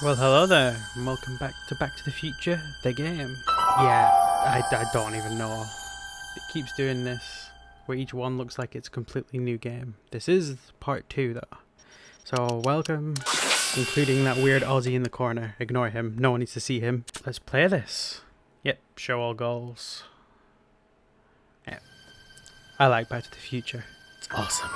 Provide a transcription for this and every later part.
Well, hello there, and welcome back to the Future, the game. Yeah, I don't even know. It keeps doing this, where each one looks like it's a completely new game. This is part 2 though. So, welcome, including that weird Aussie in the corner. Ignore him, no one needs to see him. Let's play this. Yep, show all goals. Yeah. I like Back to the Future. It's awesome.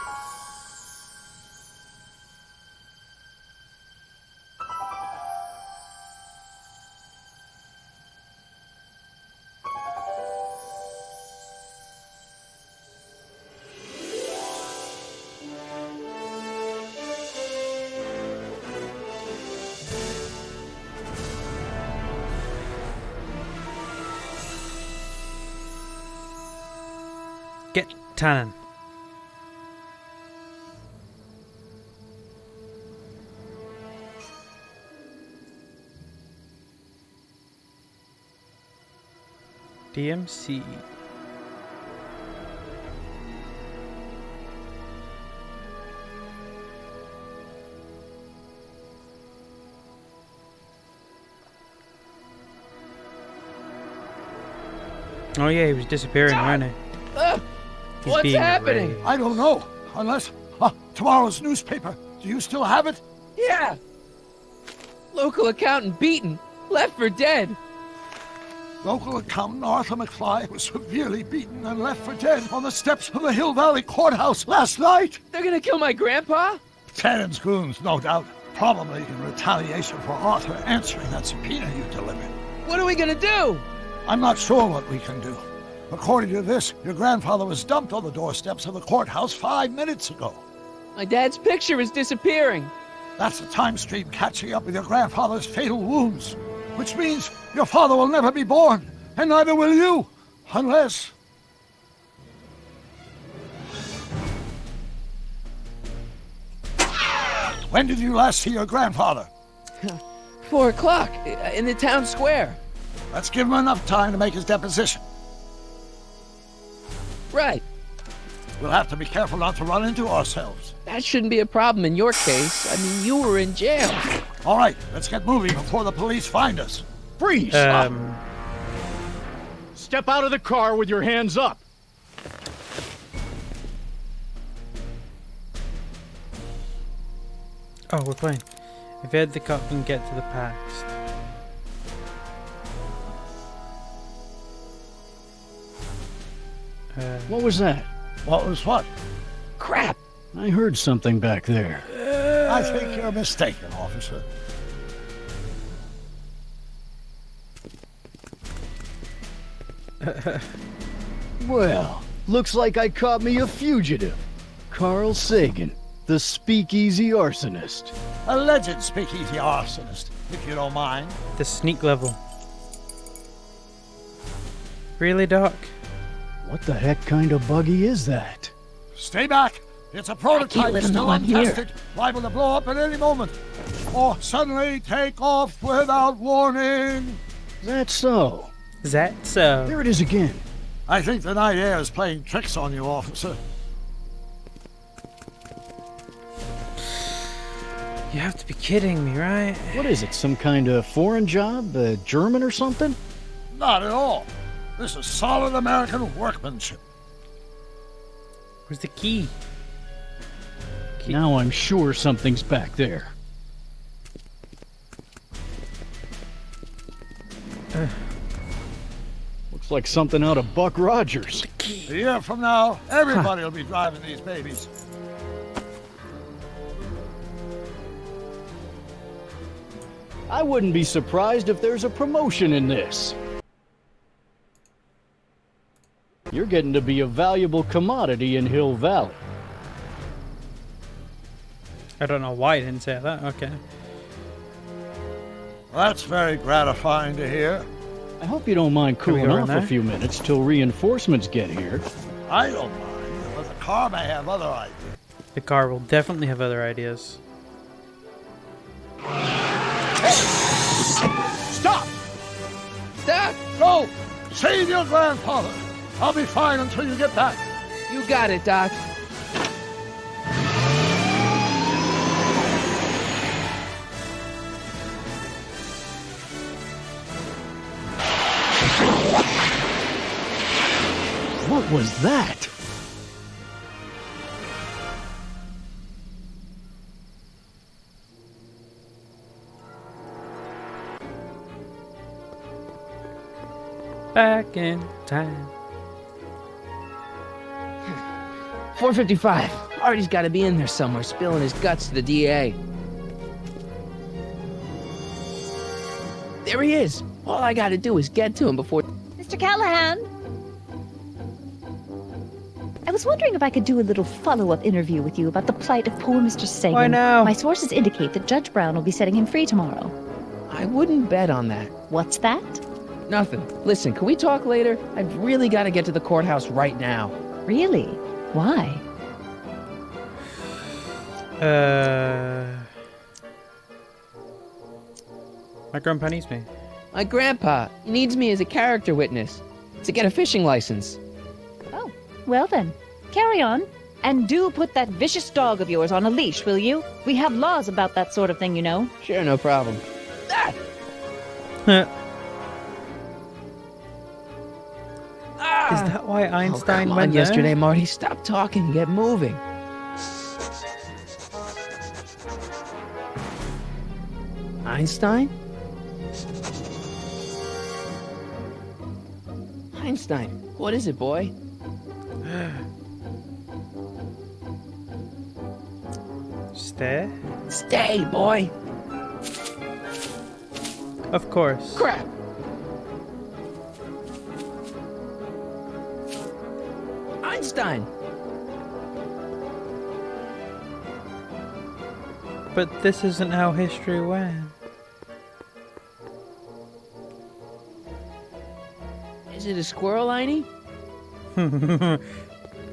Get Tannen. DMC. Oh yeah, he was disappearing, wasn't he? What's happening? Arrayed. I don't know, unless tomorrow's newspaper. Do you still have it? Yeah! Local accountant beaten. Left for dead. Local accountant Arthur McFly was severely beaten and left for dead on the steps of the Hill Valley Courthouse last night. They're gonna kill my grandpa? Tannen's goons, no doubt. Probably in retaliation for Arthur answering that subpoena you delivered. What are we gonna do? I'm not sure what we can do. According to this, your grandfather was dumped on the doorsteps of the courthouse 5 minutes ago. My dad's picture is disappearing. That's the time stream catching up with your grandfather's fatal wounds. Which means your father will never be born, and neither will you, unless... When did you last see your grandfather? 4 o'clock, in the town square. Let's give him enough time to make his deposition. Right. We'll have to be careful not to run into ourselves. That shouldn't be a problem in your case. I mean, you were in jail. All right, let's get moving before the police find us. Freeze! Step out of the car with your hands up. Oh, we're playing. Evade the cop and get to the past. What was that? What was what? Crap! I heard something back there. I think you're mistaken, officer. Well, looks like I caught me a fugitive. Carl Sagan, the speakeasy arsonist. Alleged speakeasy arsonist, if you don't mind. The sneak level. Really, Doc? What the heck kind of buggy is that? Stay back. It's a prototype let 'em still know I'm here. untested, liable to blow up at any moment. Or suddenly take off without warning. That's so. Is that so? There it is again. I think the night air is playing tricks on you, officer. You have to be kidding me, right? What is it, some kind of foreign job? German or something? Not at all. This is solid American workmanship. Where's the key? Now I'm sure something's back there. Looks like something out of Buck Rogers. A year from now, everybody will be driving these babies. I wouldn't be surprised if there's a promotion in this. You're getting to be a valuable commodity in Hill Valley. I don't know why I didn't say that. Okay. Well, that's very gratifying to hear. I hope you don't mind Can we cooling go in off there? a few minutes till reinforcements get here. I don't mind, but the car may have other ideas. The car will definitely have other ideas. Stop! Doc, Go! Save your grandfather! I'll be fine until you get back. you got it, Doc. What was that? Back in time. 4:55. Artie's got to be in there somewhere, spilling his guts to the DA. There he is. All I got to do is get to him before... Mr. Callahan? I was wondering if I could do a little follow-up interview with you about the plight of poor Mr. Sagan. Why now? My sources indicate that Judge Brown will be setting him free tomorrow. I wouldn't bet on that. What's that? Nothing. Listen, can we talk later? I've really got to get to the courthouse right now. Really? Why? My grandpa needs me. My grandpa, he needs me as a character witness to get a fishing license. Oh, well then. Carry on. And do put that vicious dog of yours on a leash, will you? We have laws about that sort of thing, you know. Sure, no problem. Ah! Is that why Einstein come on, went there? yesterday, Marty? Stop talking and get moving. Einstein? Einstein, what is it, boy? Stay? Stay, boy. Of course. Crap. Einstein. But this isn't how history went. Is it a squirrel, Einie?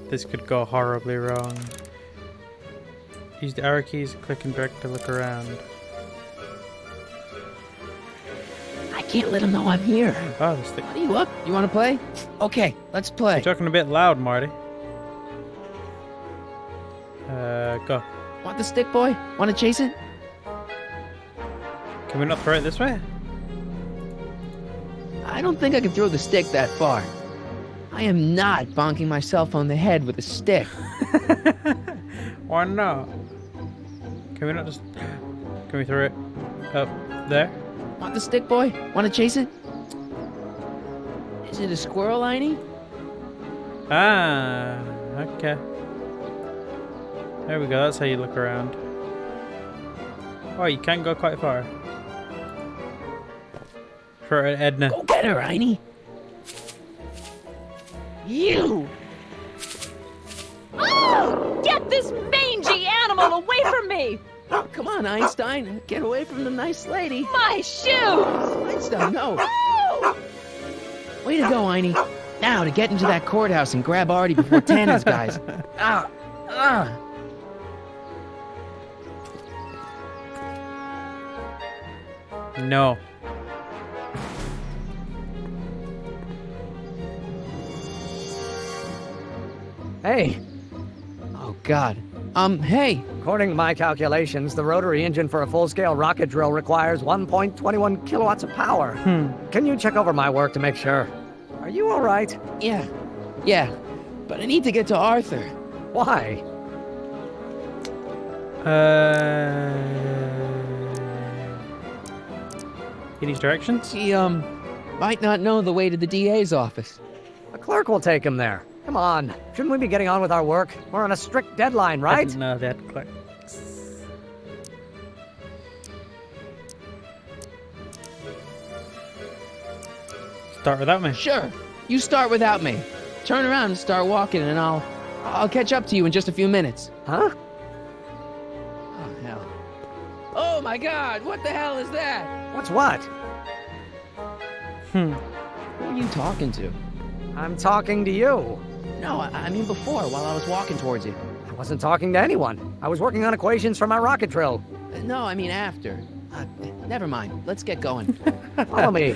This could go horribly wrong. Use the arrow keys, click and drag to look around. I can't let him know I'm here. Oh, this thing. Are you up? You want to play? Okay, let's play. You're talking a bit loud, Marty. Go. Want the stick, boy? Want to chase it? Can we not throw it this way? I don't think I can throw the stick that far. I am not bonking myself on the head with a stick. Why not? Can we not just... Can we throw it up there? Want the stick, boy? Want to chase it? Is it a squirrel, Einie? Ah, okay. There we go, that's how you look around. Oh, you can go quite far. For Edna. Go get her, Einie. You! Oh, get this mangy animal away from me! Come on, Einstein. Get away from the nice lady. My shoes! Einstein, no. Way to go, Einie. Now to get into that courthouse and grab Artie before Tannen's guys. Ah! Ah! No. Hey. Oh, God. Hey. According to my calculations, the rotary engine for a full-scale rocket drill requires 1.21 kilowatts of power. Can you check over my work to make sure? Are you all right? Yeah. But I need to get to Arthur. Why? He needs directions? He, might not know the way to the DA's office. A clerk will take him there. Come on. Shouldn't we be getting on with our work? We're on a strict deadline, right? Didn't know that clicks. Start without me. Sure. You start without me. Turn around and start walking, and I'll catch up to you in just a few minutes. Huh? Oh, hell. Oh, my God. What the hell is that? What's what? Who are you talking to? I'm talking to you. No, I mean before, while I was walking towards you. I wasn't talking to anyone. I was working on equations for my rocket drill. No, I mean after. Never mind. Let's get going. Follow me.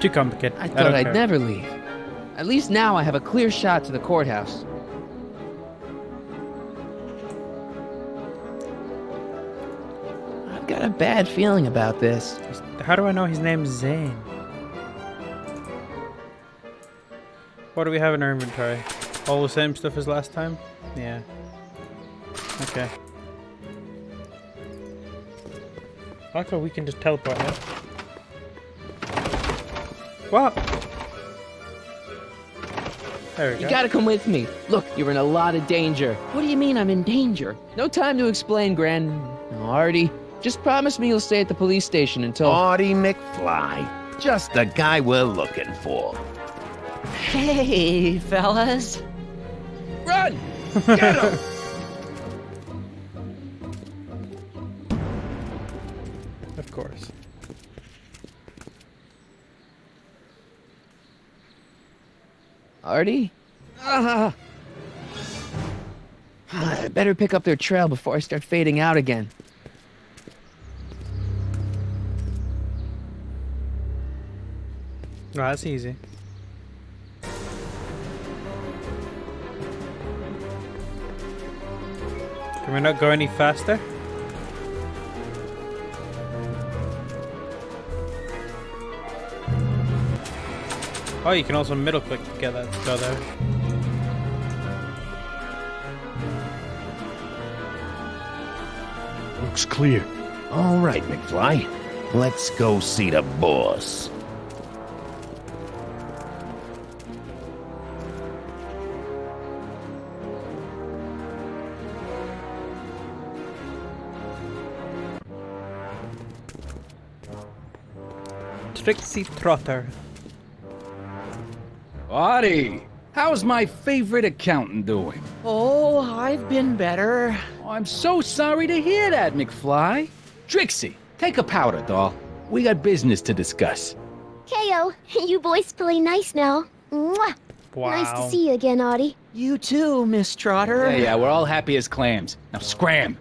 Too complicated. I don't thought I'd care. never leave. At least now I have a clear shot to the courthouse. I've got a bad feeling about this. How do I know his name's Zane? What do we have in our inventory? All the same stuff as last time? Yeah. Okay. I like how we can just teleport here. What? There we go. You gotta come with me. Look, you're in a lot of danger. What do you mean I'm in danger? No time to explain, Artie. Just promise me you'll stay at the police station until... Artie McFly. Just the guy we're looking for. Hey, fellas. Run! Get him! Of course. Artie? I better pick up their trail before I start fading out again. Oh, that's easy. Can we not go any faster? Oh, you can also middle click to get that to go there. Looks clear. All right, McFly. Let's go see the boss. Trixie Trotter. Artie, how's my favorite accountant doing? Oh, I've been better. Oh, I'm so sorry to hear that, McFly. Trixie, take a powder, doll. We got business to discuss. KO, you boys play nice now. Mwah. Wow. Nice to see you again, Audie. You too, Miss Trotter. Yeah, we're all happy as clams. Now scram.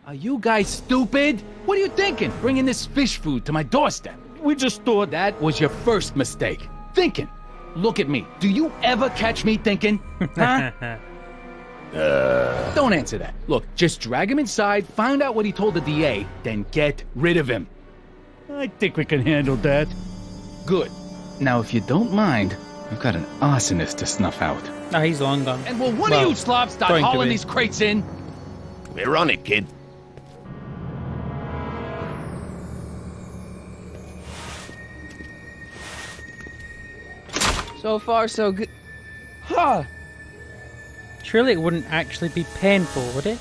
Are you guys stupid? What are you thinking, bringing this fish food to my doorstep? We just thought that was your first mistake. Thinking. Look at me. Do you ever catch me thinking? Huh? Don't answer that. Look, just drag him inside, find out what he told the DA, then get rid of him. I think we can handle that. Good. Now, if you don't mind, I've got an arsonist to snuff out. No, he's long gone. And will one Well, of you slobs start going to hauling be. these crates in? We're on it, kid. So far, so good. Huh. Surely it wouldn't actually be painful, would it?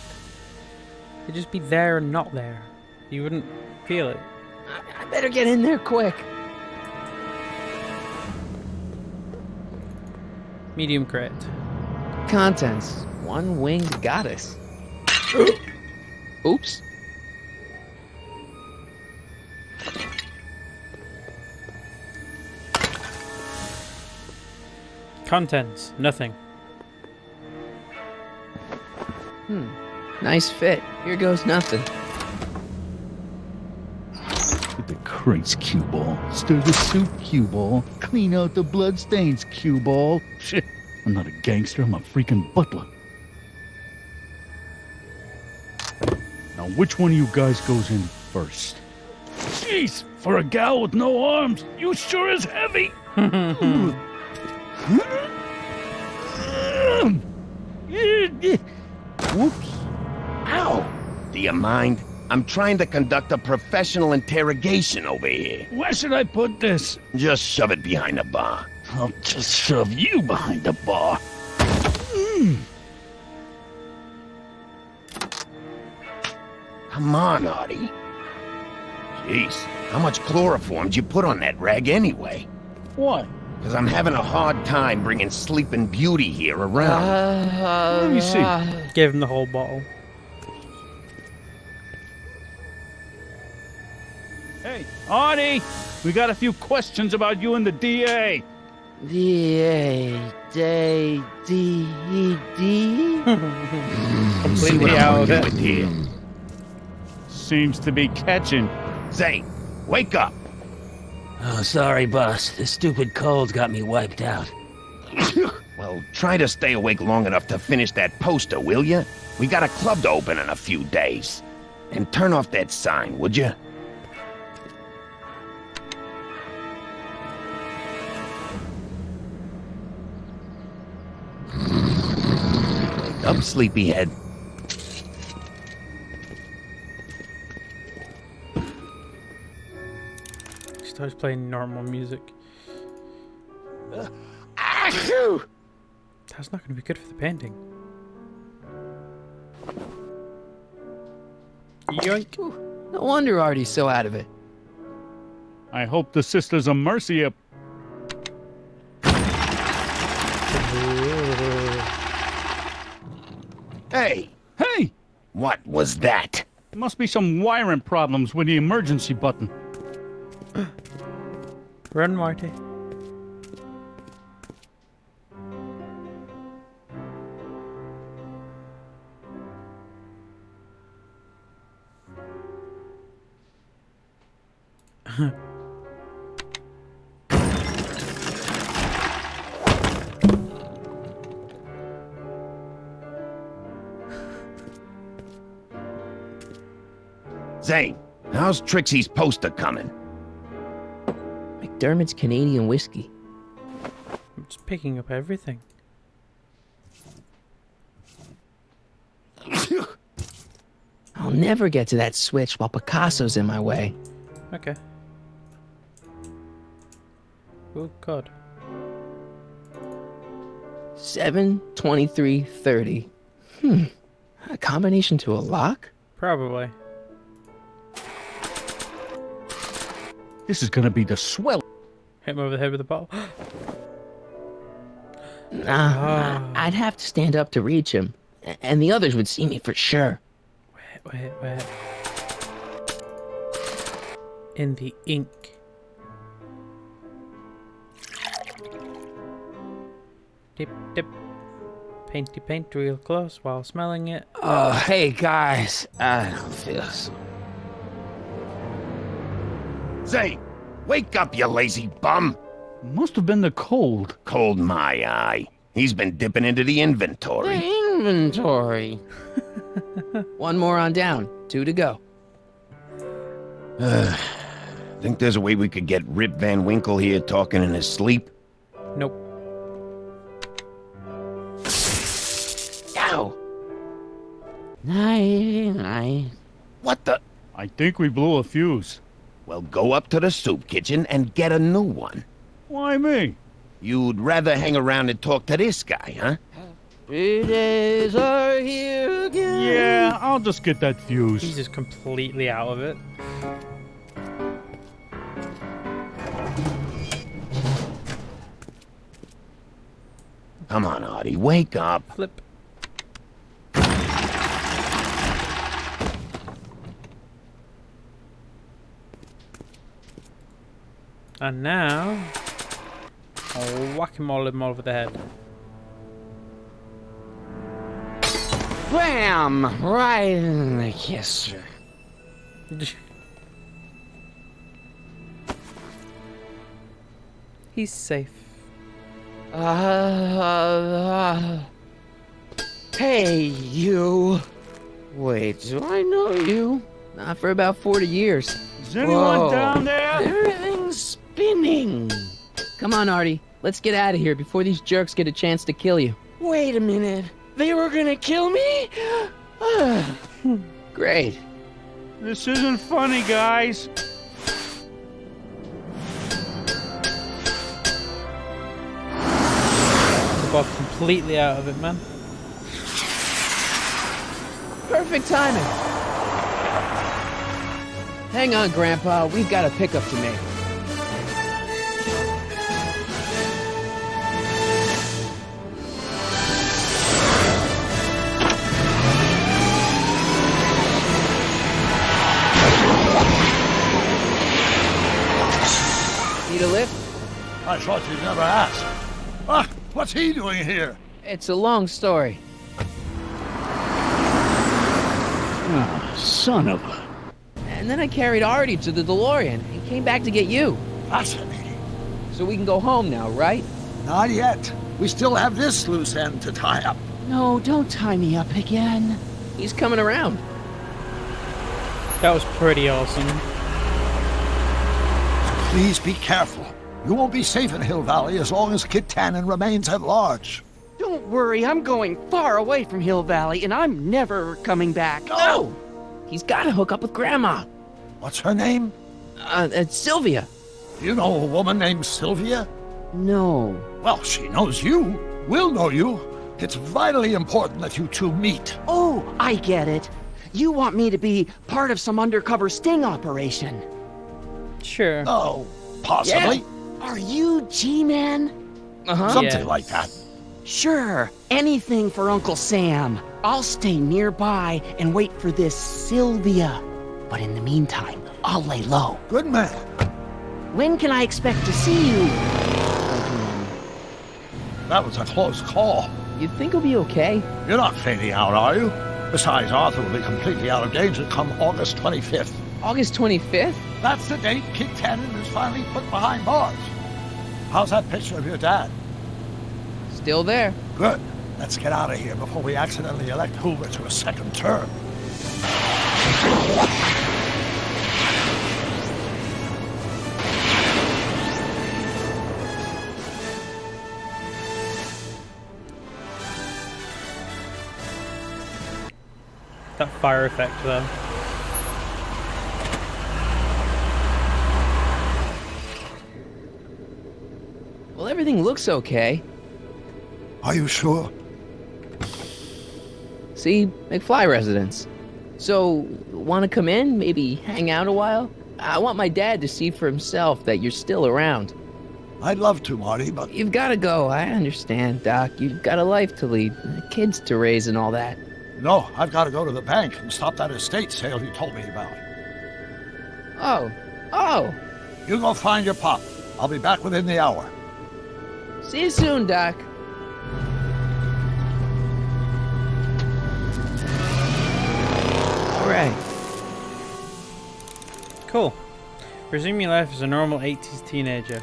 It'd just be there and not there. You wouldn't feel it. I better get in there quick. Medium crit. Contents. One winged goddess. Oops. Contents. Nothing. Nice fit. Here goes nothing. Get the crates, cue ball. Stir the soup, cue ball. Clean out the bloodstains, cue ball. Shit, I'm not a gangster, I'm a freaking butler. Now, which one of you guys goes in first? Jeez, for a gal with no arms, you sure is heavy. Whoops. Ow! Do you mind? I'm trying to conduct a professional interrogation over here. Where should I put this? Just shove it behind the bar. I'll just shove you behind the bar. Come on, Artie. Jeez, how much chloroform did you put on that rag anyway? What? Because I'm having a hard time bringing Sleeping Beauty here around. Let me see. Gave him the whole bottle. Hey, Artie! We got a few questions about you and the DA. D-A-D-D-D? See what Completely I'm out of working it. with here. Seems to be catching. Zane, wake up! Oh, sorry, boss. The stupid cold got me wiped out. Well, try to stay awake long enough to finish that poster, will you? We got a club to open in a few days. And turn off that sign, would you? Wake up, sleepyhead. Starts playing normal music. That's not going to be good for the painting. Yoink. No wonder Artie's so out of it. I hope the Sisters of Mercy are... Hey! Hey! What was that? Must be some wiring problems with the emergency button. Run, Marty. Zane, how's Trixie's poster coming? McDermott's Canadian whiskey. I'm just picking up everything. I'll never get to that switch while Picasso's in my way. Okay. Oh god. 7:23:30. A combination to a lock? Probably. This is gonna be the swell. Hit him over the head with a bottle. Nah, I'd have to stand up to reach him. And the others would see me for sure. Wait. In the ink. Dip, dip. Painty paint real close while smelling it. Oh, hey guys. I don't feel so. Zane, wake up, you lazy bum! Must have been the cold. Cold my eye. He's been dipping into the inventory. Inventory. One more on down. 2 to go. Think there's a way we could get Rip Van Winkle here talking in his sleep? Nope. Ow. Night. What the? I think we blew a fuse. Well, go up to the soup kitchen and get a new one. Why me? You'd rather hang around and talk to this guy, huh? 3 days are here again. Yeah, I'll just get that fuse. He's just completely out of it. Come on, Artie, wake up. Flip. And now, I'll whack him all over the head. Bam! Right in the kisser. He's safe. Hey, you. Wait, do I know you? Not for about 40 years. Is anyone Whoa. down there? Everything's spinning. Come on, Artie. Let's get out of here before these jerks get a chance to kill you. Wait a minute. They were gonna kill me? Great. This isn't funny, guys. Bob completely out of it, man. Perfect timing. Hang on, Grandpa. We've got a pickup to make. Need a lift? I thought you'd never ask. Ah, what's he doing here? It's a long story. Ah, son of a... And then I carried Artie to the DeLorean. He came back to get you. Fascinating. So we can go home now, right? Not yet. we still have this loose end to tie up. No, don't tie me up again. He's coming around. That was pretty awesome. Please be careful. You won't be safe in Hill Valley as long as Kid Tannen remains at large. Don't worry, I'm going far away from Hill Valley, and I'm never coming back. No! He's got to hook up with Grandma. What's her name? It's Sylvia. You know a woman named Sylvia? No. Well, she knows you. We'll know you. It's vitally important that you two meet. Oh, I get it. You want me to be part of some undercover sting operation. Sure. Oh, possibly. Yeah. Are you G-Man? Something Yes. like that. Sure. Anything for Uncle Sam. I'll stay nearby and wait for this Sylvia. But in the meantime, I'll lay low. Good man. When can I expect to see you? That was a close call. You think he'll be okay? You're not fading out, are you? Besides, Arthur will be completely out of danger come August 25th. August 25th? That's the date Kid Tannen is finally put behind bars. How's that picture of your dad? Still there. Good. Let's get out of here before we accidentally elect Hoover to a second term. That fire effect though. Well, everything looks okay. Are you sure? See, McFly residence. So, want to come in? Maybe hang out a while? I want my dad to see for himself that you're still around. I'd love to, Marty, but... You've got to go. I understand, Doc. You've got a life to lead, kids to raise and all that. No, I've got to go to the bank and stop that estate sale you told me about. Oh. You go find your pop. I'll be back within the hour. See you soon, Doc. All right. Cool. Resume your life as a normal 80s teenager.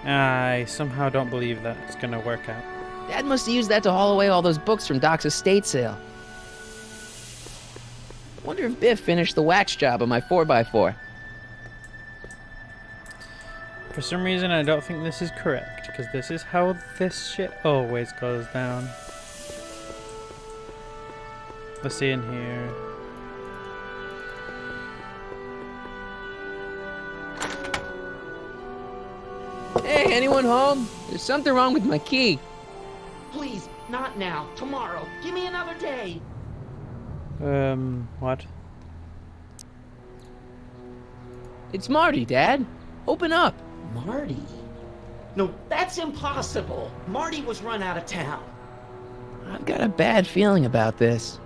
I somehow don't believe that it's gonna work out. Dad must have used that to haul away all those books from Doc's estate sale. Wonder if Biff finished the wax job on my 4x4. For some reason, I don't think this is correct, because this is how this shit always goes down. Let's see in here. Hey, anyone home? There's something wrong with my key. Please, not now. Tomorrow. Give me another day. What? It's Marty, Dad. Open up. Marty? No, that's impossible. Marty was run out of town. I've got a bad feeling about this.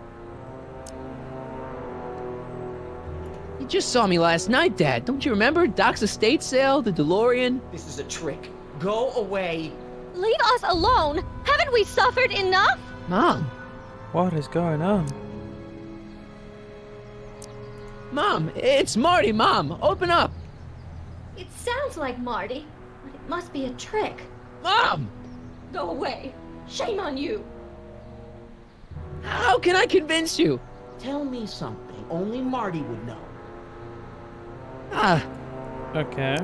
You just saw me last night, Dad. Don't you remember? Doc's estate sale, the DeLorean? This is a trick. Go away. Leave us alone! Haven't we suffered enough? Mom. What is going on? Mom, it's Marty, Mom. Open up. It sounds like Marty, but it must be a trick. Mom! Go away. Shame on you. How can I convince you? Tell me something only Marty would know. Okay.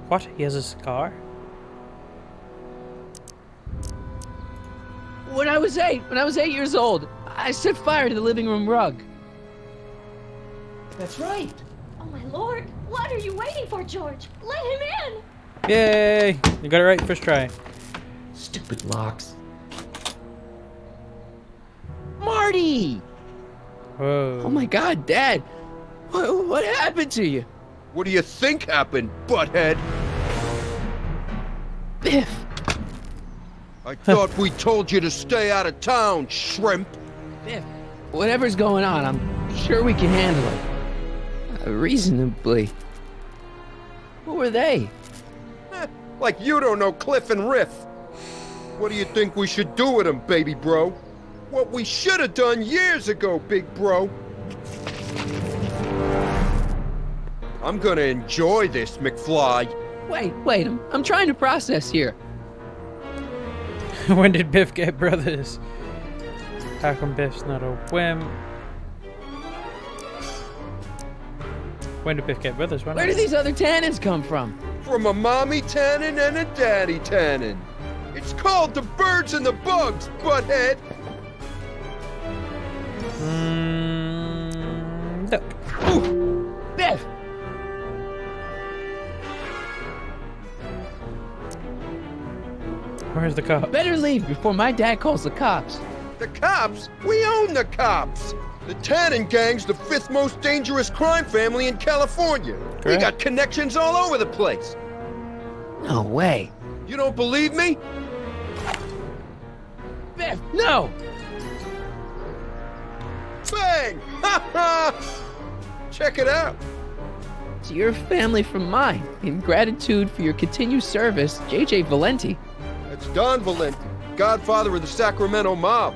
What? He has a scar? When I was 8 years old, I set fire to the living room rug. That's right. Oh my lord, what are you waiting for, George? Let him in! Yay! You got it right first try. Stupid locks. Marty! Whoa. Oh my god, Dad! What happened to you? What do you think happened, butthead? Biff! I thought we told you to stay out of town, shrimp. Biff, whatever's going on, I'm sure we can handle it. Reasonably. Who were they? Like you don't know Cliff and Riff. What do you think we should do with them, baby bro? What we should have done years ago, big bro. I'm gonna enjoy this, McFly. Wait, I'm trying to process here. When did Biff get brothers? How come Biff's not a wimp? When did Biff get brothers? Where do these other Tannens come from? From a mommy Tannen and a daddy Tannen. It's called the birds and the bugs, butthead. Look. Ooh, Biff! Where's the cop? Better leave before my dad calls the cops. The cops? We own the cops. The Tannen gang's the 5th most dangerous crime family in California. Correct. We got connections all over the place. No way. You don't believe me? Biff, no! Bang! Ha ha! Check it out. To your family from mine, in gratitude for your continued service, J.J. Valenti. That's Don Valenti, godfather of the Sacramento mob.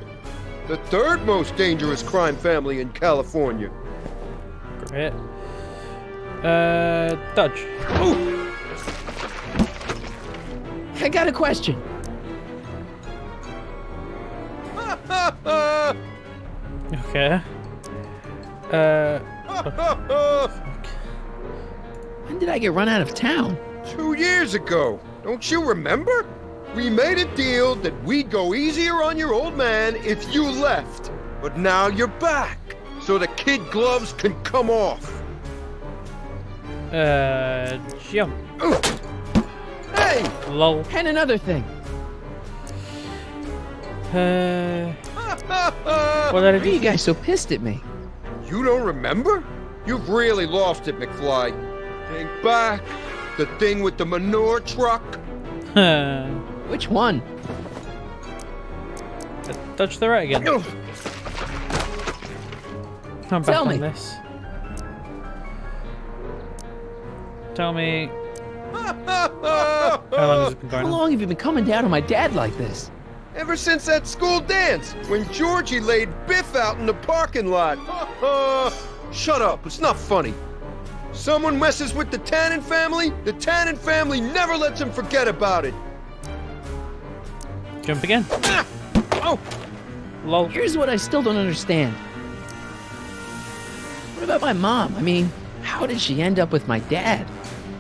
The 3rd most dangerous crime family in California. Great. Dodge. Ooh. I got a question. Okay. When did I get run out of town? 2 years ago. Don't you remember? We made a deal that we'd go easier on your old man if you left. But now you're back, so the kid gloves can come off. Jump. Hey! Lol. And another thing. What did I Why are you guys so pissed at me? You don't remember? You've really lost it, McFly. Think back. The thing with the manure truck. Which one? Touch the right again. I'm back Tell on me. this. Tell me. How long has it been going How on? long have you been coming down on my dad like this? Ever since that school dance, when Georgie laid Biff out in the parking lot. Shut up, it's not funny. Someone messes with the Tannen family never lets him forget about it. Jump again. Ah! Oh! Lol. Here's what I still don't understand. What about my mom? I mean, how did she end up with my dad?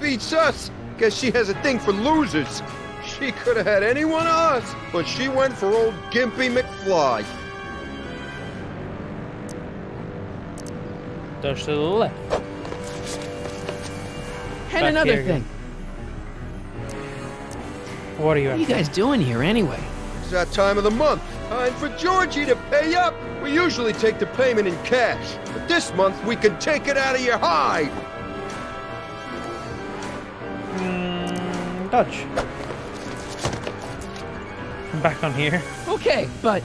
Beats us. Guess she has a thing for losers. She could have had any one of us, but she went for old Gimpy McFly. Dodge to the left. And Back another here again. thing. What are you What are you after? guys doing here anyway? It's that time of the month. Time for Georgie to pay up. We usually take the payment in cash, but this month we can take it out of your hide. Dodge. I'm back on here. Okay, but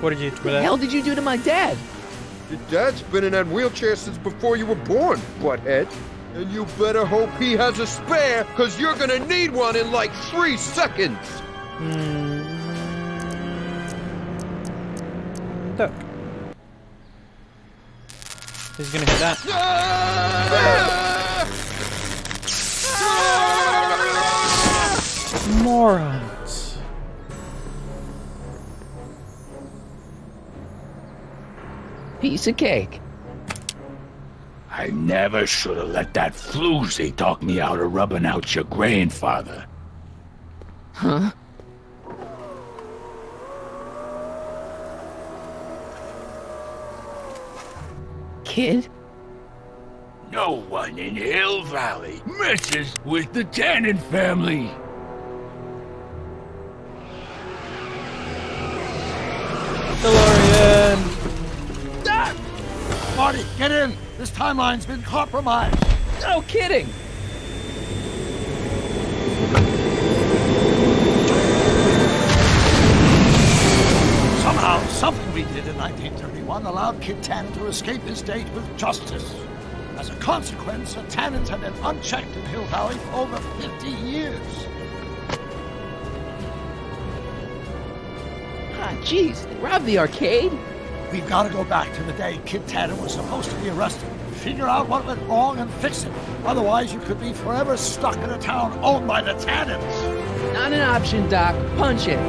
What did you do what with the that? hell did you do to my dad? Your dad's been in that wheelchair since before you were born, butthead. And you better hope he has a spare, because you're gonna need one in like 3 seconds. Duck. He's gonna hit that. Morons. Piece of cake. I never should have let that floozy talk me out of rubbing out your grandfather. Huh? Kid? No one in Hill Valley messes with the Tannen family. DeLorean. Marty, get in! This timeline's been compromised. No kidding! Somehow, something we did in 1931 allowed Kid Tannen to escape his date with justice. As a consequence, the Tannens have been unchecked in Hill Valley for over 50 years. Ah, jeez, they robbed the arcade? We've got to go back to the day Kid Tannen was supposed to be arrested. Figure out what went wrong and fix it. Otherwise, you could be forever stuck in a town owned by the Tannens. Not an option, Doc. Punch it.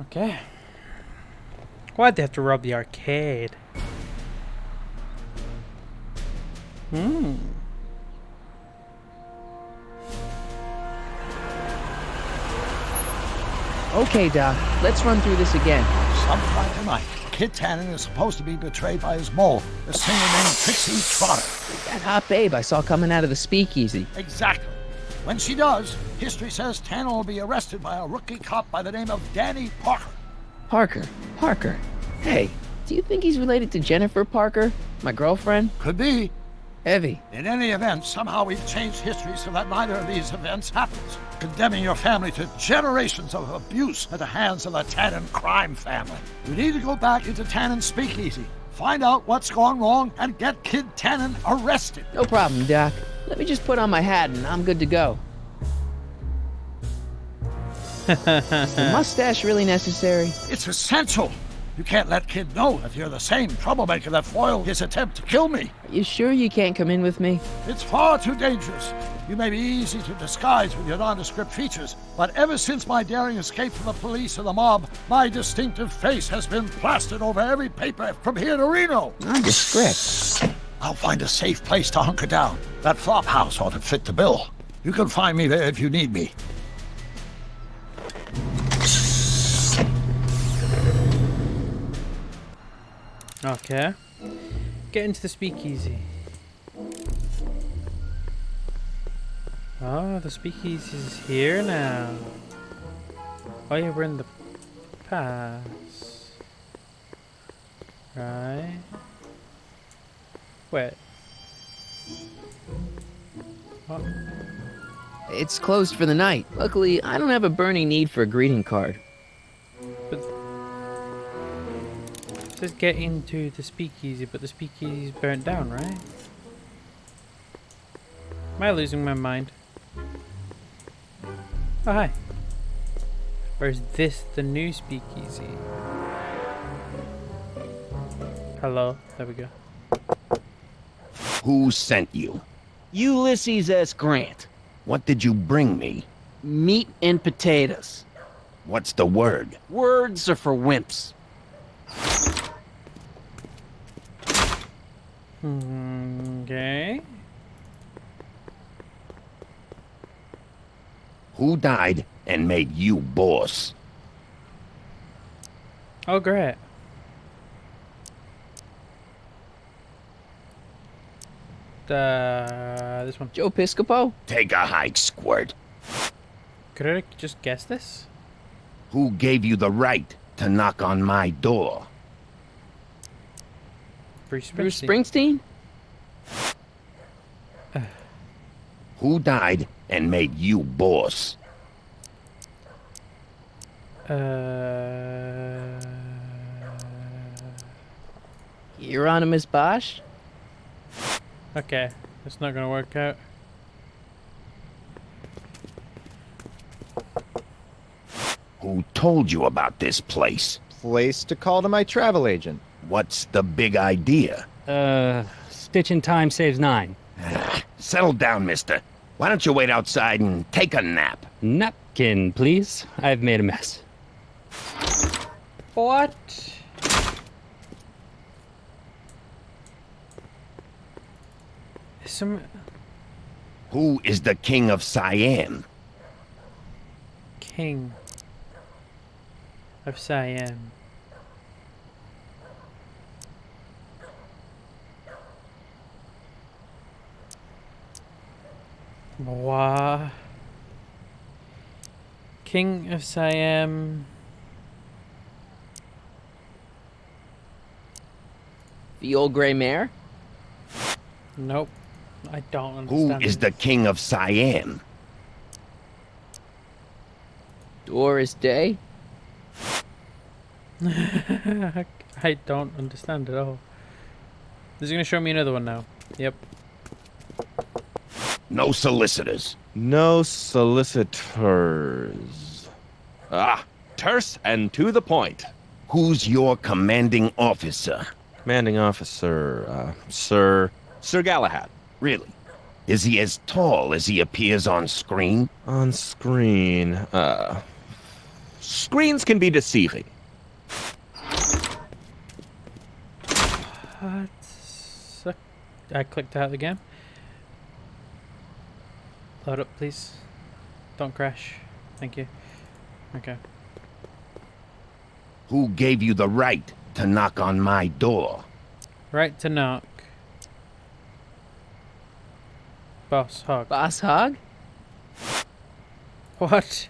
Okay. Why'd they have to rob the arcade? Okay, Doc. Let's run through this again. Sometime tonight, Kid Tannen is supposed to be betrayed by his mole, the singer named Trixie Trotter. That hot babe I saw coming out of the speakeasy. Exactly. When she does, history says Tannen will be arrested by a rookie cop by the name of Danny Parker. Parker. Hey, do you think he's related to Jennifer Parker, my girlfriend? Could be. Heavy. In any event, somehow we've changed history so that neither of these events happens, condemning your family to generations of abuse at the hands of the Tannen crime family. You need to go back into Tannen's speakeasy, find out what's gone wrong, and get Kid Tannen arrested. No problem, Doc. Let me just put on my hat and I'm good to go. Is the mustache really necessary? It's essential. You can't let Kid know if you're the same troublemaker that foiled his attempt to kill me. Are you sure you can't come in with me? It's far too dangerous. You may be easy to disguise with your nondescript features, but ever since my daring escape from the police and the mob, my distinctive face has been plastered over every paper from here to Reno. Nondescript? I'll find a safe place to hunker down. That flop house ought to fit the bill. You can find me there if you need me. Okay. Get into the speakeasy. Oh, the speakeasy's here now. Oh yeah, we're in the pass. Right. Wait. What? It's closed for the night. Luckily, I don't have a burning need for a greeting card. But it says get into the speakeasy, but the speakeasy's burnt down, right? Am I losing my mind? Oh, hi. Or is this the new speakeasy? Hello, there we go. Who sent you? Ulysses S. Grant. What did you bring me? Meat and potatoes. What's the word? Words are for wimps. Okay. Who died and made you boss? Oh, great. This one. Joe Piscopo? Take a hike, Squirt. Could I just guess this? Who gave you the right to knock on my door? Bruce Springsteen? Who died and made you boss? Hieronymus Bosch? Okay, that's not gonna work out. Who told you about this place? Place to call to my travel agent. What's the big idea? Stitch in time saves 9. Settle down, mister. Why don't you wait outside and take a nap? Napkin, please. I've made a mess. What? Who is the king of Siam? King of Siam. What? King of Siam. The old gray mare? Nope. I don't Who understand. is the king of Siam? Doris Day? I don't understand at all. This is gonna show me another one now. Yep. No solicitors. No solicitors. Ah, terse and to the point. Who's your commanding officer? Commanding officer, Sir Galahad. Really? Is he as tall as he appears on screen? On screen, screens can be deceiving. I clicked out of the game. Load up, please. Don't crash. Thank you. Okay. Who gave you the right to knock on my door? Right to knock. Boss Hog. Boss Hog? What?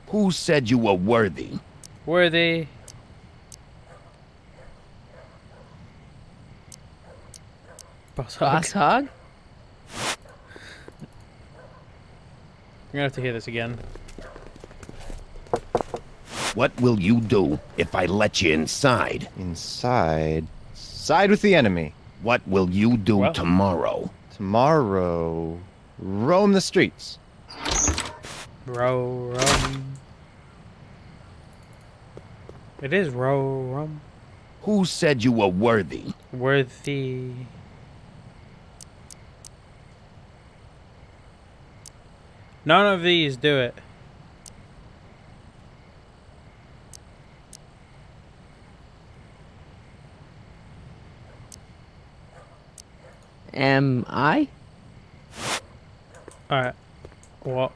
Who said you were worthy? Worthy. Boss Hog. Boss Hog? I'm gonna have to hear this again. What will you do if I let you inside? Inside? Side with the enemy. What will you do tomorrow? Tomorrow, roam the streets. Roam. It is roam. Who said you were worthy? Worthy. None of these do it. Am I? Alright. What?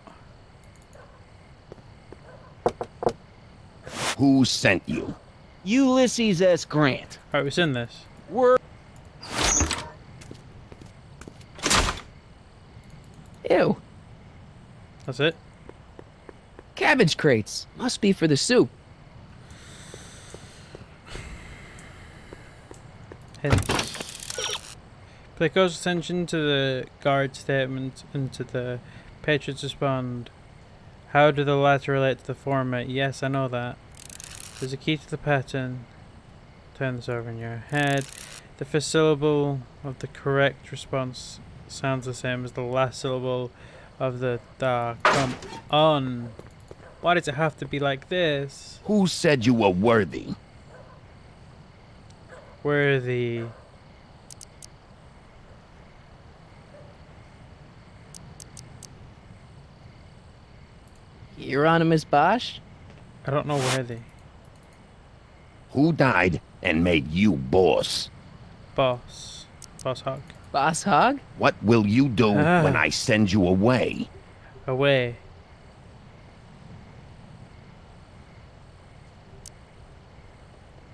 Who sent you? Ulysses S. Grant. Alright, we've seen this. We're... Ew. That's it? Cabbage crates. Must be for the soup. Pay close attention to the guard statement and to the patrons respond. How do the latter relate to the former? Yes, I know that. There's a key to the pattern. Turn this over in your head. The first syllable of the correct response sounds the same as the last syllable of the da. Come on. Why does it have to be like this? Who said you were worthy? Worthy. Hieronymus Bosch? I don't know worthy. Who died and made you boss? Boss. Boss Hog. Boss Hog? What will you do when I send you away? Away.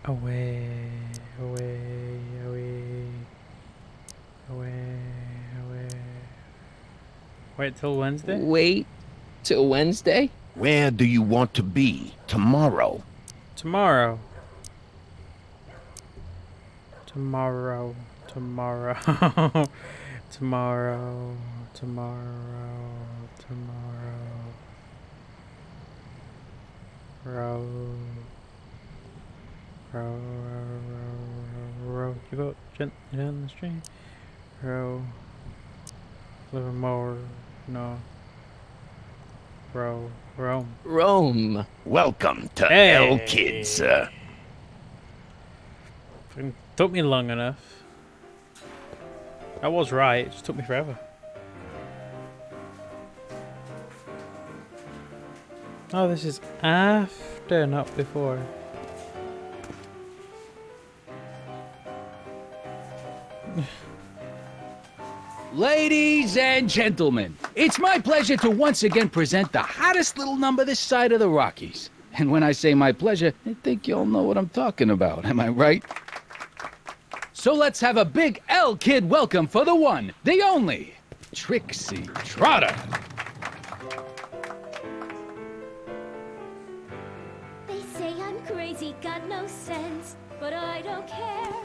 Away. Wait till Wednesday? Wait till Wednesday? Where do you want to be tomorrow? Tomorrow. Row your boat gently down the stream. Row. Little more. No. Rome. Rome. Welcome to Hey. Hell Kids, sir. Fucking took me long enough. I was right, it just took me forever. Oh, this is after, not before. Ladies and gentlemen, it's my pleasure to once again present the hottest little number this side of the Rockies. And when I say my pleasure, I think you all know what I'm talking about, am I right? So let's have a big L-Kid welcome for the one, the only, Trixie Trotter. They say I'm crazy, got no sense, but I don't care.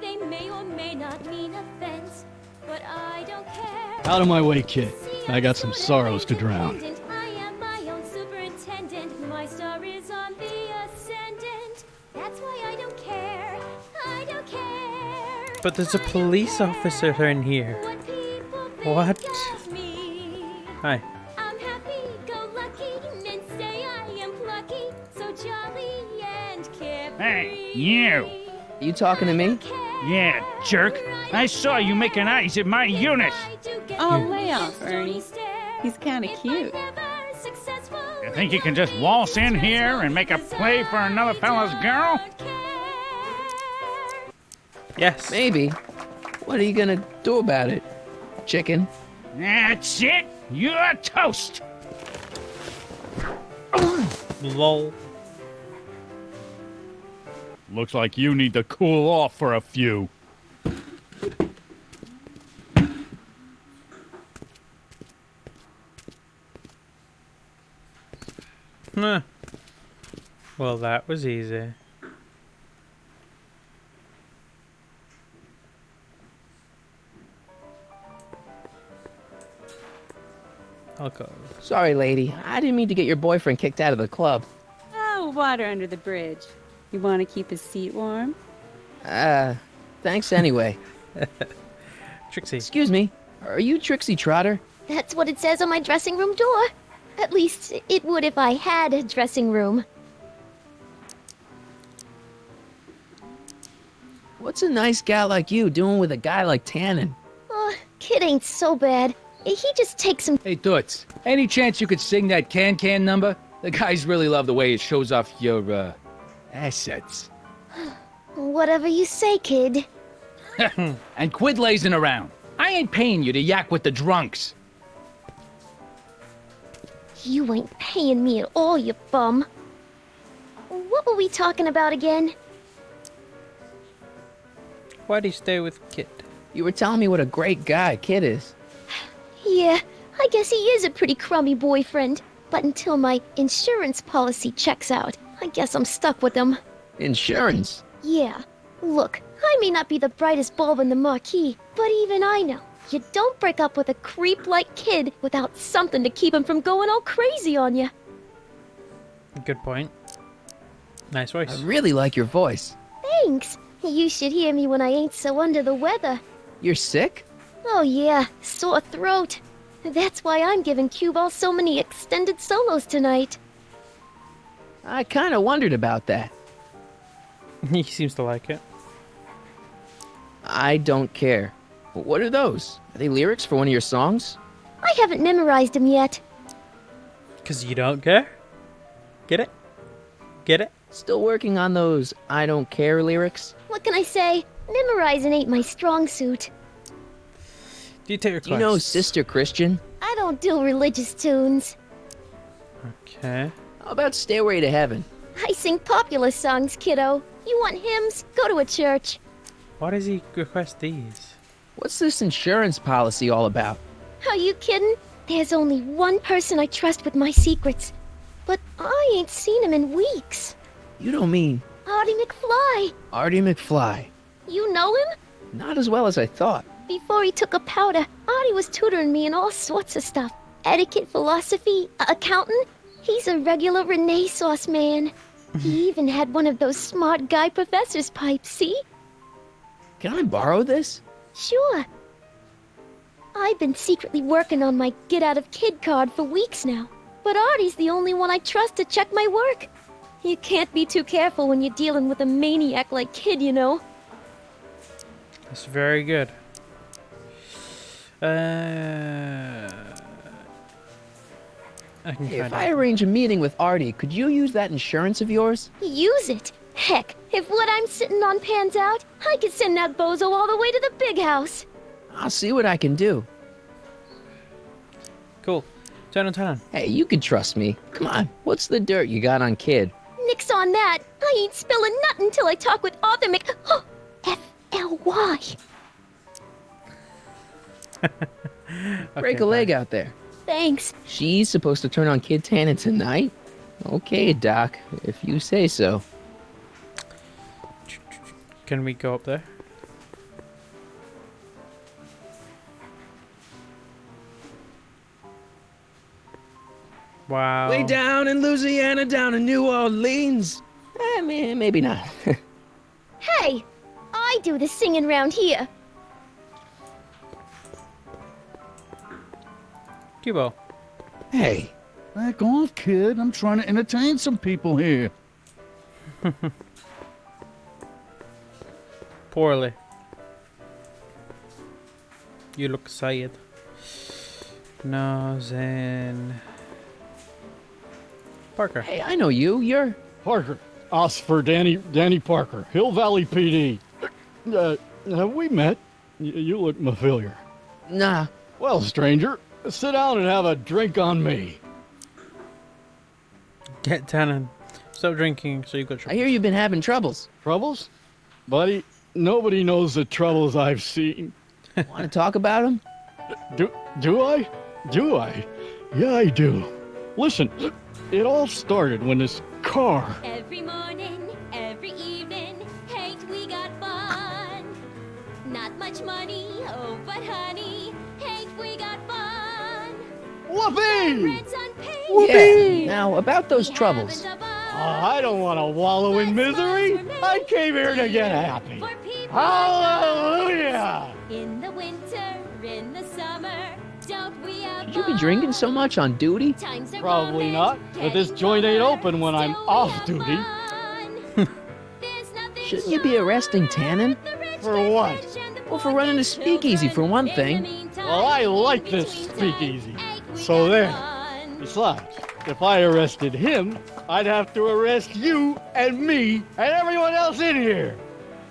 They may or may not mean offense, but I don't care. Out of my way, kid. I got some sorrows to drown. I am my own superintendent. My star is on the ascendant. That's why I don't care. I don't care. But there's a police officer in here. What? Hi. I'm happy, go lucky, men say I am plucky, so jolly and carefree. Hey, you! You talking to me? Yeah, jerk. I saw you making eyes at my unit. Oh, lay off, Ernie. He's kind of cute. You think you can just waltz in here and make a play for another fella's girl? Yes. Maybe. What are you gonna do about it, chicken? That's it. You're toast. Lol. Looks like you need to cool off for a few. Huh. Well, that was easy. I'll go. Sorry, lady. I didn't mean to get your boyfriend kicked out of the club. Oh, water under the bridge. You want to keep his seat warm? Thanks anyway. Trixie. Excuse me. Are you Trixie Trotter? That's what it says on my dressing room door. At least it would if I had a dressing room. What's a nice gal like you doing with a guy like Tannen? Kid ain't so bad. He just takes some. Hey, Toots, any chance you could sing that can number? The guys really love the way it shows off your, assets. Whatever you say, kid. And quit lazing around. I ain't paying you to yak with the drunks. You ain't paying me at all, you bum. What were we talking about again? Why'd he stay with Kid? You were telling me what a great guy Kid is. Yeah, I guess he is a pretty crummy boyfriend. But until my insurance policy checks out, I guess I'm stuck with him. Insurance? Yeah. Look, I may not be the brightest bulb in the marquee, but even I know you don't break up with a creep like Kid without something to keep him from going all crazy on you. Good point. Nice voice. I really like your voice. Thanks. You should hear me when I ain't so under the weather. You're sick? Oh yeah, sore throat. That's why I'm giving Cue Ball so many extended solos tonight. I kind of wondered about that. He seems to like it. I don't care. What are those? Are they lyrics for one of your songs? I haven't memorized them yet. 'Cause you don't care? Get it? Get it? Still working on those I don't care lyrics? What can I say? Memorizing ain't my strong suit. Do you take your class? Do you know Sister Christian? I don't do religious tunes. Okay. How about Stairway to Heaven? I sing popular songs, kiddo. You want hymns? Go to a church. Why does he request these? What's this insurance policy all about? Are you kidding? There's only one person I trust with my secrets. But I ain't seen him in weeks. You don't mean... Artie McFly. Artie McFly. You know him? Not as well as I thought. Before he took a powder, Artie was tutoring me in all sorts of stuff. Etiquette, philosophy, accounting. He's a regular Renaissance man. He even had one of those smart guy professor's pipes, see? Can I borrow this? Sure. I've been secretly working on my Get Out of Kid card for weeks now. But Artie's the only one I trust to check my work. You can't be too careful when you're dealing with a maniac like Kid, you know. That's very good. If I arrange a meeting with Artie, could you use that insurance of yours? Use it? Heck, if what I'm sitting on pans out, I could send that bozo all the way to the big house. I'll see what I can do. Cool. Turn on, turn on. Hey, you can trust me. Come on, what's the dirt you got on Kid? Nix on that. I ain't spilling nothing until I talk with Arthur F-L-Y. Break a leg out there. Thanks. She's supposed to turn on Kid Tannen tonight? Okay, Doc, if you say so. Can we go up there? Wow. Way down in Louisiana, down in New Orleans. Maybe not. Hey, I do this singing round here. Cubo. Hey, back off, kid. I'm trying to entertain some people here. Poorly. You look sad. No, Zen. Parker. Hey, I know you. You're... Parker. Oscar Danny Parker. Hill Valley PD. Have we met? You look familiar. Nah. Well, stranger, sit down and have a drink on me. Get Tannen. Stop drinking so you got trouble. I hear you've been having troubles. Troubles? Buddy, nobody knows the troubles I've seen. Want to talk about them? Do I? Do I? Yeah, I do. Listen, it all started when this car... Every morning, every evening, ain't we got fun? Not much money, oh, but honey, ain't we got fun? Whoopee! Yeah. Now, about those troubles. I don't want to wallow in misery. I came here to get happy. Hallelujah! In the winter, in the summer, don't we have Should you be drinking so much on duty? Probably not, but this joint ain't open when I'm off duty. Shouldn't you be arresting Tannen? For what? Well, for running a speakeasy, for one thing. Well, I like this speakeasy. So there. Besides, if I arrested him, I'd have to arrest you and me and everyone else in here.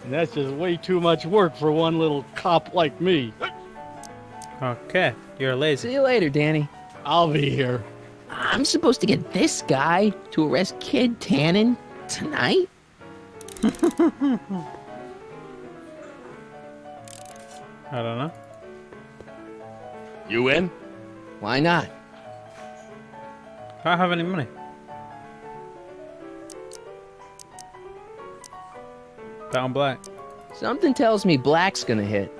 And that's just way too much work for one little cop like me. Okay, you're lazy. See you later, Danny. I'll be here. I'm supposed to get this guy to arrest Kid Tannen tonight? I don't know. You in? Why not? I don't have any money. Bet on black. Something tells me black's gonna hit.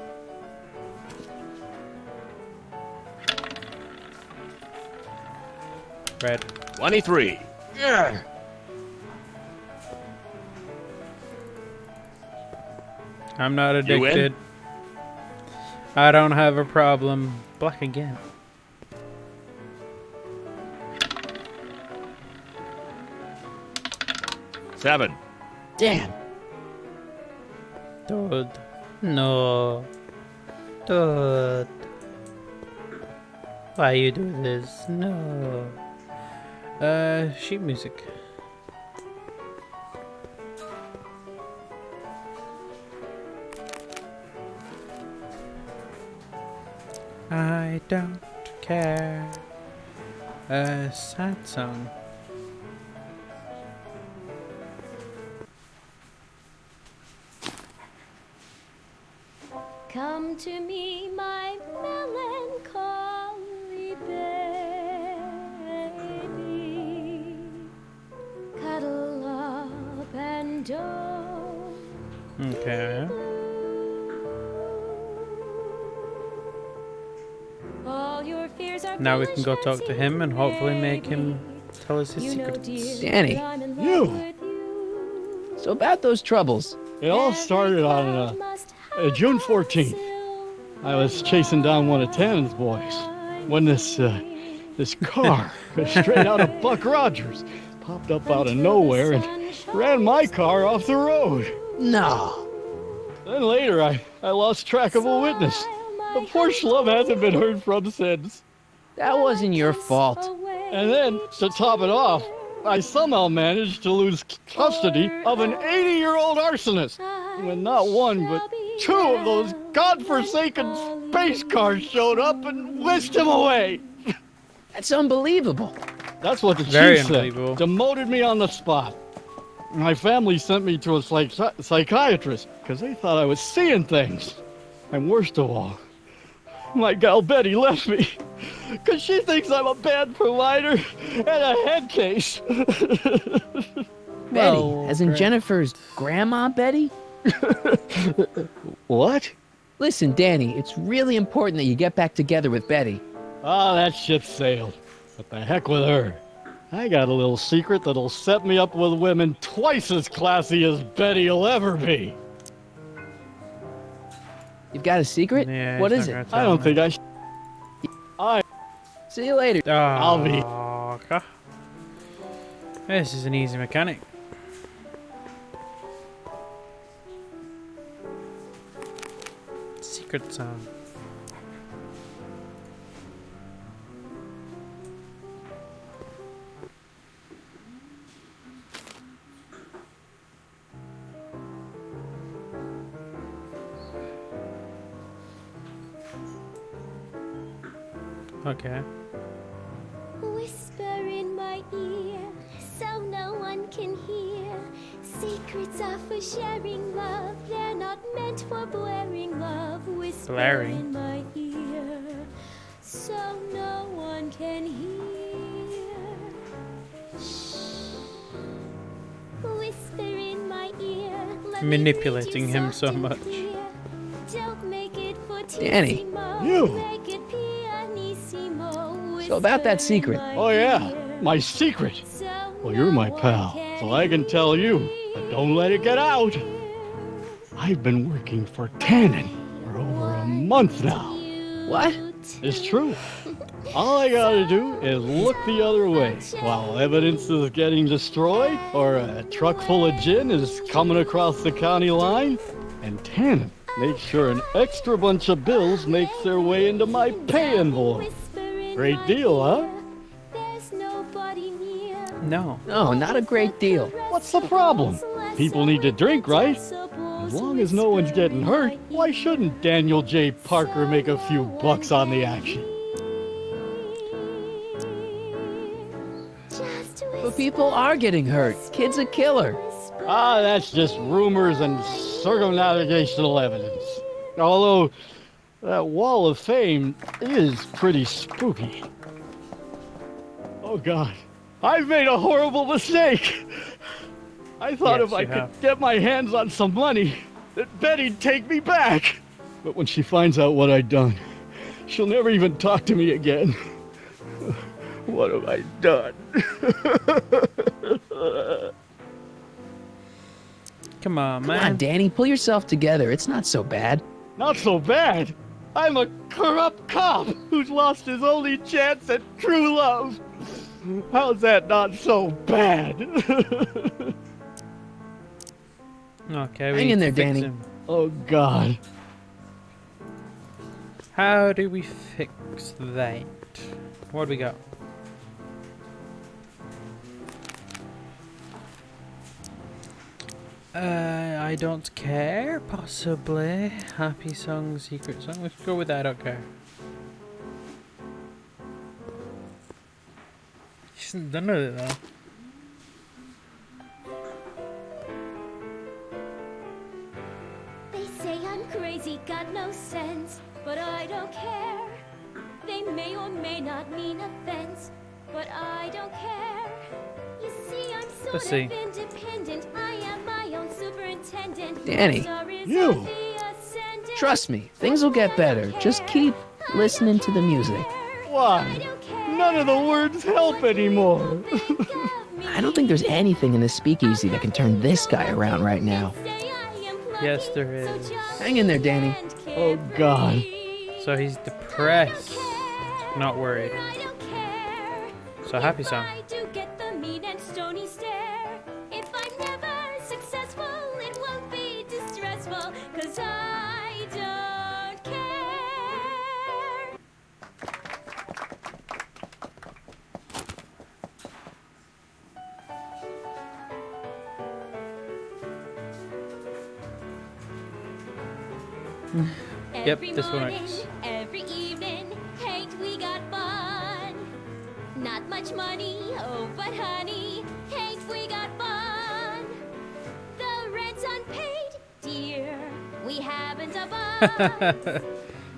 Red. 23. Yeah. I'm not addicted. I don't have a problem. Black again. Seven. Damn. Dude. No. Dude. Why you do this? No. Sheet music. I don't care. A sad song. Come to me, my melancholy baby. Cuddle up and don't. Okay. All your fears are Now we can go talk to him and hopefully make him tell us his secrets. Danny. You! So about those troubles. It all started on June 14th. I was chasing down one of Tannen's boys when this car, straight out of Buck Rogers, popped up out of nowhere and ran my car off the road. No. Then later I lost track of a witness. The poor schlub hasn't been heard from since. That wasn't your fault. And then, to top it off, I somehow managed to lose custody of an 80-year-old arsonist. When not one, but two of those godforsaken space cars showed up and whisked him away. That's unbelievable. That's what the Very chief said. unbelievable. Demoted me on the spot. My family sent me to a psychiatrist because they thought I was seeing things. And worst of all, my gal Betty left me because she thinks I'm a bad provider and a head case. Betty, as in Jennifer's grandma Betty? What? Listen, Danny, it's really important that you get back together with Betty. Ah, that ship sailed. What the heck with her? I got a little secret that'll set me up with women twice as classy as Betty'll ever be. You've got a secret? Yeah, What he's is not it? gonna I tell don't me. think I See you later. Oh, I'll be. okay. This is an easy mechanic. Secret sound. Okay. Whisper in my ear so no one can hear. Secrets are for sharing love. They're not meant for blaring love. Whisper Blaring? in my ear so no one can hear. Shh. Whisper in my ear. Let me Manipulating read you him so something much. clear. Don't make it for Danny. Tissimo. You. Make it pianissimo. So about that secret. Oh yeah, my secret. Well, you're my pal, so I can tell you, but don't let it get out. I've been working for Tannen for over a month now. What? It's true. All I gotta do is look the other way while evidence is getting destroyed or a truck full of gin is coming across the county line, and Tannen makes sure an extra bunch of bills makes their way into my pay envelope. Great deal, huh? No. No, not a great deal. What's the problem? People need to drink, right? As long as no one's getting hurt, why shouldn't Daniel J. Parker make a few bucks on the action? But people are getting hurt. Kid's a killer. Ah, that's just rumors and circumnavigational evidence. Although, that wall of fame is pretty spooky. Oh God, I've made a horrible mistake. I thought Yes, if I you could have. get my hands on some money, that Betty'd take me back. But when she finds out what I'd done, she'll never even talk to me again. What have I done? Come on, Come man. on, Danny, pull yourself together. It's not so bad. Not so bad. I'm a corrupt cop who's lost his only chance at true love. How's that not so bad? Okay, we Hang need in to there, fix Danny. him. Oh God. How do we fix that? What do we got? I don't care, possibly. Happy song, secret song. Let's go with that, I don't care. She hasn't done it though. They say I'm crazy, got no sense, but I don't care. They may or may not mean offense, but I don't care. You see, I'm sort Let's of see. independent. I am my own superintendent. Danny. You. Trust me, things will get better. Just keep listening to the music. Why? None of the words help anymore. I don't think there's anything in this speakeasy that can turn this guy around right now. Yes, there is. Hang in there, Danny. Oh God. So he's depressed, not worried. So happy song. I do get the mean and stony stare. If I'm never successful, it won't be distressful, 'cause I don't care. Yep, this one morning, works. every evening, ain't we got fun? Not much money, oh, but honey, ain't we got fun? The rent's unpaid, dear, we haven't a bus.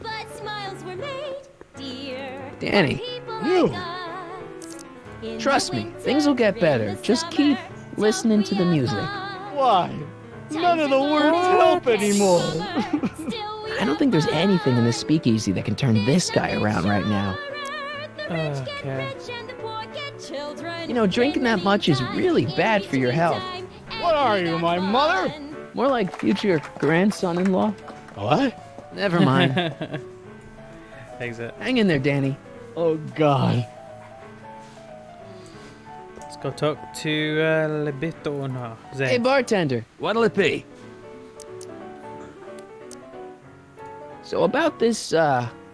But smiles were made, dear. Danny. People You. like us. In the Trust me, winter, things will get in better. the Just keep summer, listening to the music. Why? None of the words help anymore. I don't think there's anything in this speakeasy that can turn this guy around right now. Okay. You know, drinking that much is really bad for your health. What are you, my mother? More like future grandson-in-law. What? Never mind. Exit. Hang in there, Danny. Oh, God. Let's go talk to Lebito. No, Zane. Hey, bartender. What'll it be? So about this,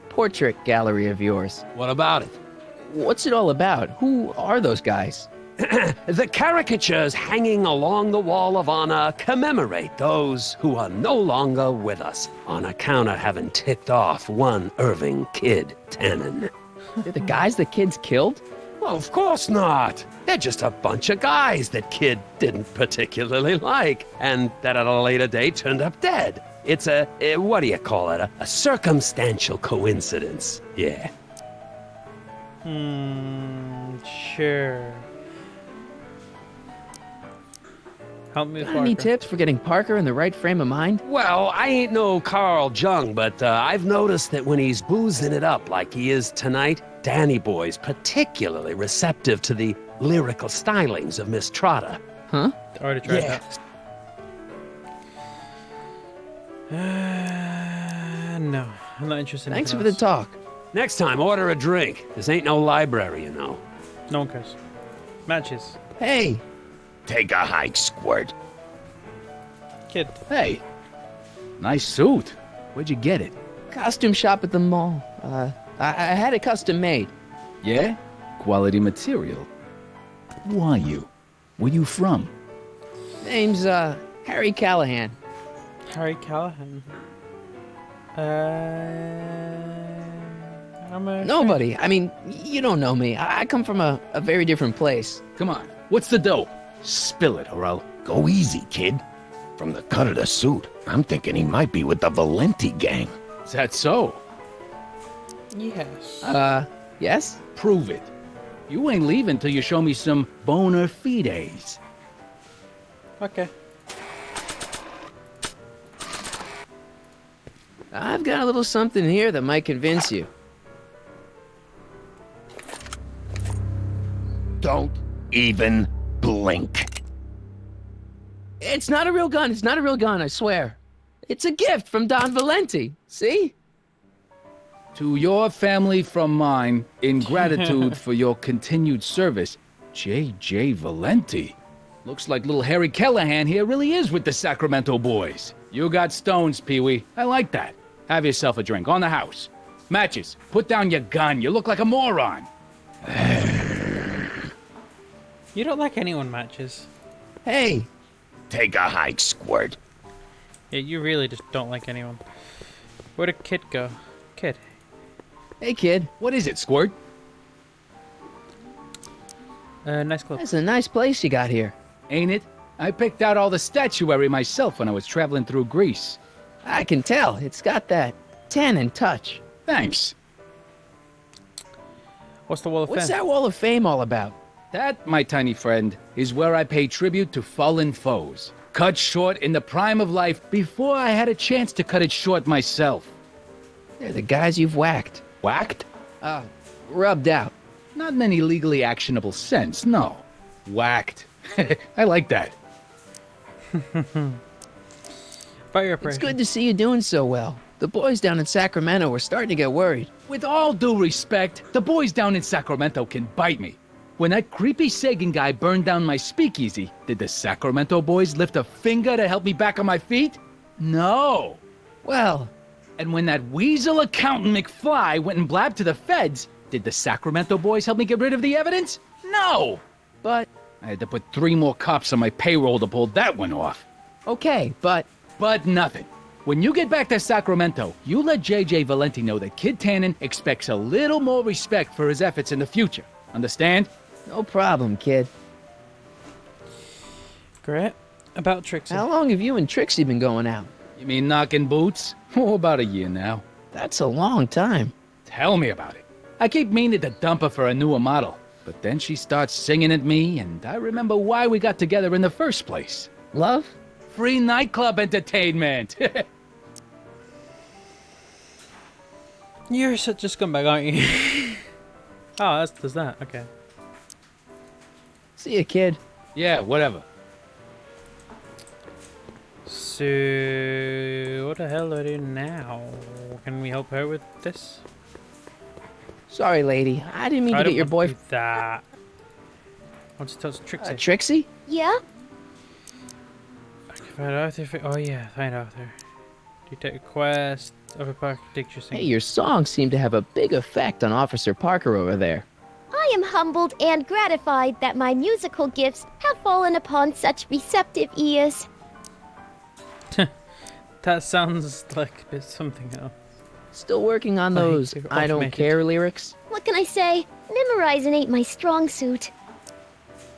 portrait gallery of yours. What about it? What's it all about? Who are those guys? The caricatures hanging along the wall of honor commemorate those who are no longer with us on account of having ticked off one Irving Kid Tannen. They're the guys the kids killed? Well, of course not. They're just a bunch of guys that Kid didn't particularly like, and that at a later date turned up dead. It's a what do you call it? A circumstantial coincidence. Yeah. Sure. Help me with Got any Parker. tips for getting Parker in the right frame of mind? Well, I ain't no Carl Jung, but I've noticed that when he's boozing it up like he is tonight, Danny Boy's particularly receptive to the lyrical stylings of Miss Trotter. Huh? Already tried Yes. that. No, I'm not interested. Thanks in for the talk. Next time, order a drink. This ain't no library, you know. No one cares. Matches. Hey. Take a hike, Squirt. Kid. Hey. Nice suit. Where'd you get it? Costume shop at the mall. I had it custom made. Yeah? Quality material. Who are you? Where you from? Name's, Harry Callahan. Harry Callahan. I'm a Nobody. I mean, you don't know me. I come from a very different place. Come on. What's the dope? Spill it, or I'll... Go easy, kid. From the cut of the suit, I'm thinking he might be with the Valenti gang. Is that so? Yes. Yes? Prove it. You ain't leaving till you show me some bona fides. Okay. I've got a little something here that might convince you. Don't even blink. It's not a real gun. It's not a real gun, I swear. It's a gift from Don Valenti. See? To your family from mine, in gratitude for your continued service, J.J. Valenti. Looks like little Harry Callahan here really is with the Sacramento boys. You got stones, Pee-wee. I like that. Have yourself a drink on the house. Matches, put down your gun. You look like a moron. You don't like anyone, Matches. Hey. Take a hike, Squirt. Yeah, you really just don't like anyone. Where'd a kid go? Kid. Hey, kid. What is it, Squirt? Nice club. That's a nice place you got here. Ain't it? I picked out all the statuary myself when I was traveling through Greece. I can tell. It's got that Tannen touch. Thanks. What's the Wall of Fame? What's that Wall of Fame all about? That, my tiny friend, is where I pay tribute to fallen foes. Cut short in the prime of life before I had a chance to cut it short myself. They're the guys you've whacked. Whacked? Rubbed out. Not in any legally actionable sense, no. Whacked. I like that. About your It's good to see you doing so well. The boys down in Sacramento were starting to get worried. With all due respect, the boys down in Sacramento can bite me. When that creepy Sagan guy burned down my speakeasy, did the Sacramento boys lift a finger to help me back on my feet? No. Well, and when that weasel accountant McFly went and blabbed to the feds, did the Sacramento boys help me get rid of the evidence? No. But I had to put 3 more cops on my payroll to pull that one off. Okay, but nothing. When you get back to Sacramento, you let J.J. Valenti know that Kid Tannen expects a little more respect for his efforts in the future. Understand? No problem, kid. Great. About Trixie. How long have you and Trixie been going out? You mean knocking boots? Oh, about a year now. That's a long time. Tell me about it. I keep meaning to dump her for a newer model, but then she starts singing at me, and I remember why we got together in the first place. Love? Free nightclub entertainment. You're such a scumbag, aren't you? Oh, there's that. Okay. See ya, kid. Yeah, whatever. So, what the hell do I do now? Can we help her with this? Sorry, lady. I didn't mean I to don't get your want to boyfriend. do that. I want to tell Trixie. Trixie? Yeah? Find Arthur. Oh yeah, find Arthur. Do you take a quest? Alphaproject, you're Hey, your songs seem to have a big effect on Officer Parker over there. I am humbled and gratified that my musical gifts have fallen upon such receptive ears. That sounds like a bit something else. Still working on those I don't care lyrics? What can I say? Memorizing ain't my strong suit.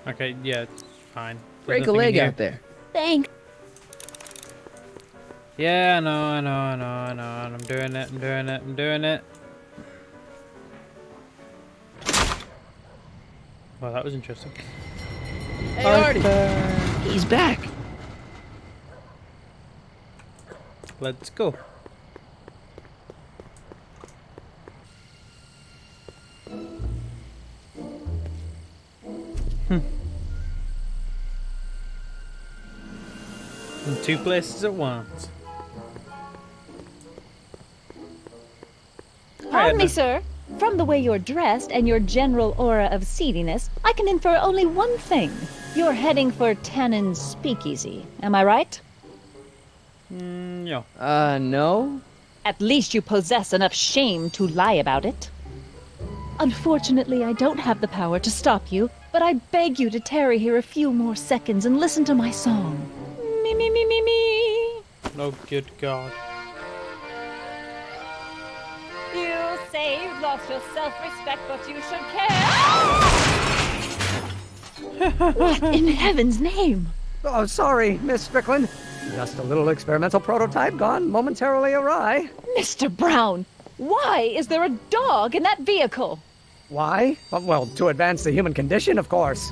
Okay, yeah, it's fine. Break a leg out there. Thanks. Yeah, I know, and I'm doing it. Well, that was interesting. Hey, Artie! He's back! Let's go. In 2 places at once. Pardon me, sir. From the way you're dressed and your general aura of seediness, I can infer only one thing. You're heading for Tannen's speakeasy. Am I right? No. No? At least you possess enough shame to lie about it. Unfortunately, I don't have the power to stop you, but I beg you to tarry here a few more seconds and listen to my song. Me, me, me, me, me. Oh, good God. You say you've lost your self-respect, but you should care. What in heaven's name? Oh, sorry, Miss Strickland. Just a little experimental prototype gone momentarily awry. Mr. Brown, why is there a dog in that vehicle? Why? Well, to advance the human condition, of course.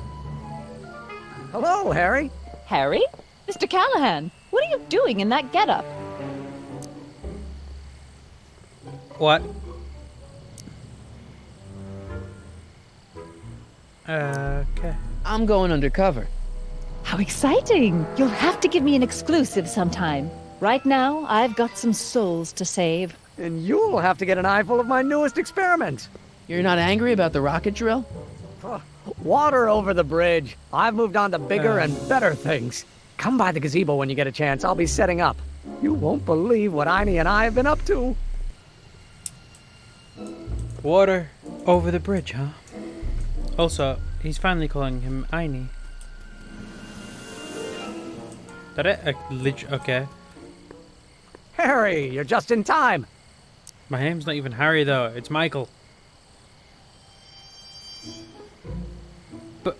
Hello, Harry. Harry? Mr. Callahan, what are you doing in that getup? What? Okay. I'm going undercover. How exciting! You'll have to give me an exclusive sometime. Right now, I've got some souls to save. And you'll have to get an eyeful of my newest experiment. You're not angry about the rocket drill? Water over the bridge. I've moved on to bigger and better things. Come by the gazebo when you get a chance. I'll be setting up. You won't believe what Einie and I have been up to. Water over the bridge, huh? Also, he's finally calling him Einie. That it? Okay. Harry, you're just in time. My name's not even Harry, though. It's Michael. But...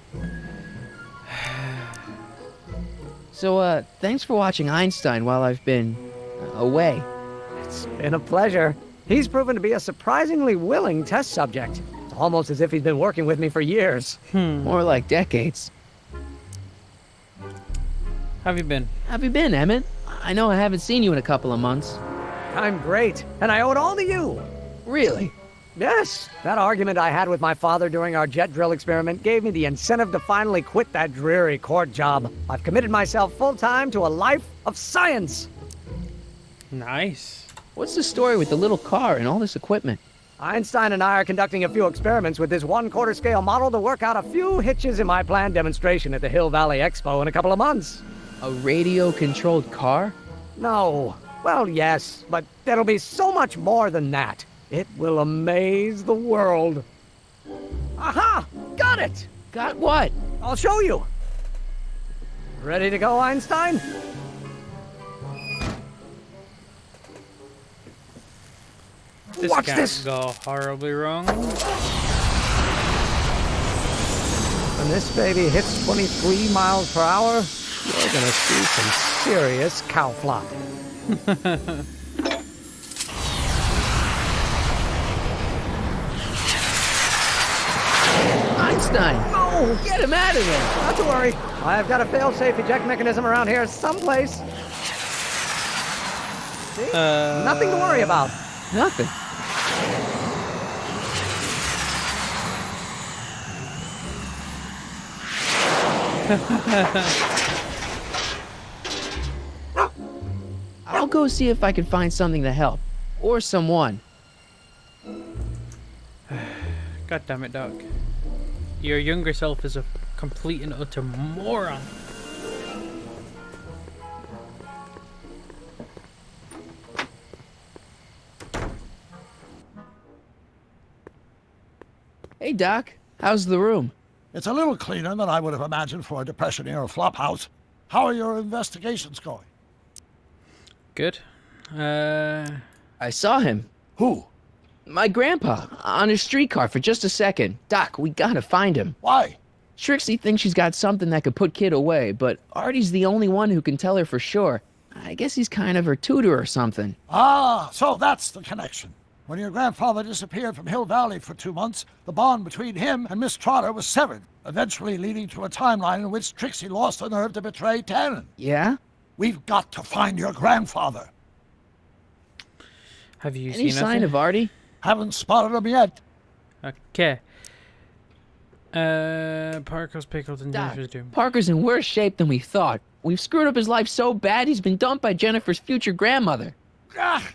So, thanks for watching Einstein while I've been... away. It's been a pleasure. He's proven to be a surprisingly willing test subject. It's almost as if he's been working with me for years. More like decades. How have you been? How have you been, Emmett? I know I haven't seen you in a couple of months. I'm great, and I owe it all to you. Really? Yes. That argument I had with my father during our jet drill experiment gave me the incentive to finally quit that dreary court job. I've committed myself full-time to a life of science. Nice. What's the story with the little car and all this equipment? Einstein and I are conducting a few experiments with this 1/4 scale model to work out a few hitches in my planned demonstration at the Hill Valley Expo in a couple of months. A radio-controlled car? No. Well, yes, but there'll be so much more than that. It will amaze the world. Aha! Got it! Got what? I'll show you. Ready to go, Einstein? This Watch can't this! go horribly wrong. When this baby hits 23 miles per hour, you're gonna see some serious cow flop. Einstein! Oh, get him out of there! Not to worry. I've got a fail-safe eject mechanism around here someplace. See? Nothing to worry about. Nothing. I'll go see if I can find something to help. Or someone. God damn it, Doc. Your younger self is a complete and utter moron. Hey, Doc. How's the room? It's a little cleaner than I would have imagined for a Depression-era flophouse. How are your investigations going? Good. I saw him. Who? My grandpa, on his streetcar for just a second. Doc, we gotta find him. Why? Trixie thinks she's got something that could put Kid away, but Artie's the only one who can tell her for sure. I guess he's kind of her tutor or something. Ah, so that's the connection. When your grandfather disappeared from Hill Valley for 2 months, the bond between him and Miss Trotter was severed, eventually leading to a timeline in which Trixie lost the nerve to betray Tannen. Yeah? We've got to find your grandfather. Have you Any seen sign of Artie? Haven't spotted him yet. Okay. Parker's pickled and Doc, Jennifer's doomed. Parker's in worse shape than we thought. We've screwed up his life so bad he's been dumped by Jennifer's future grandmother. Ah,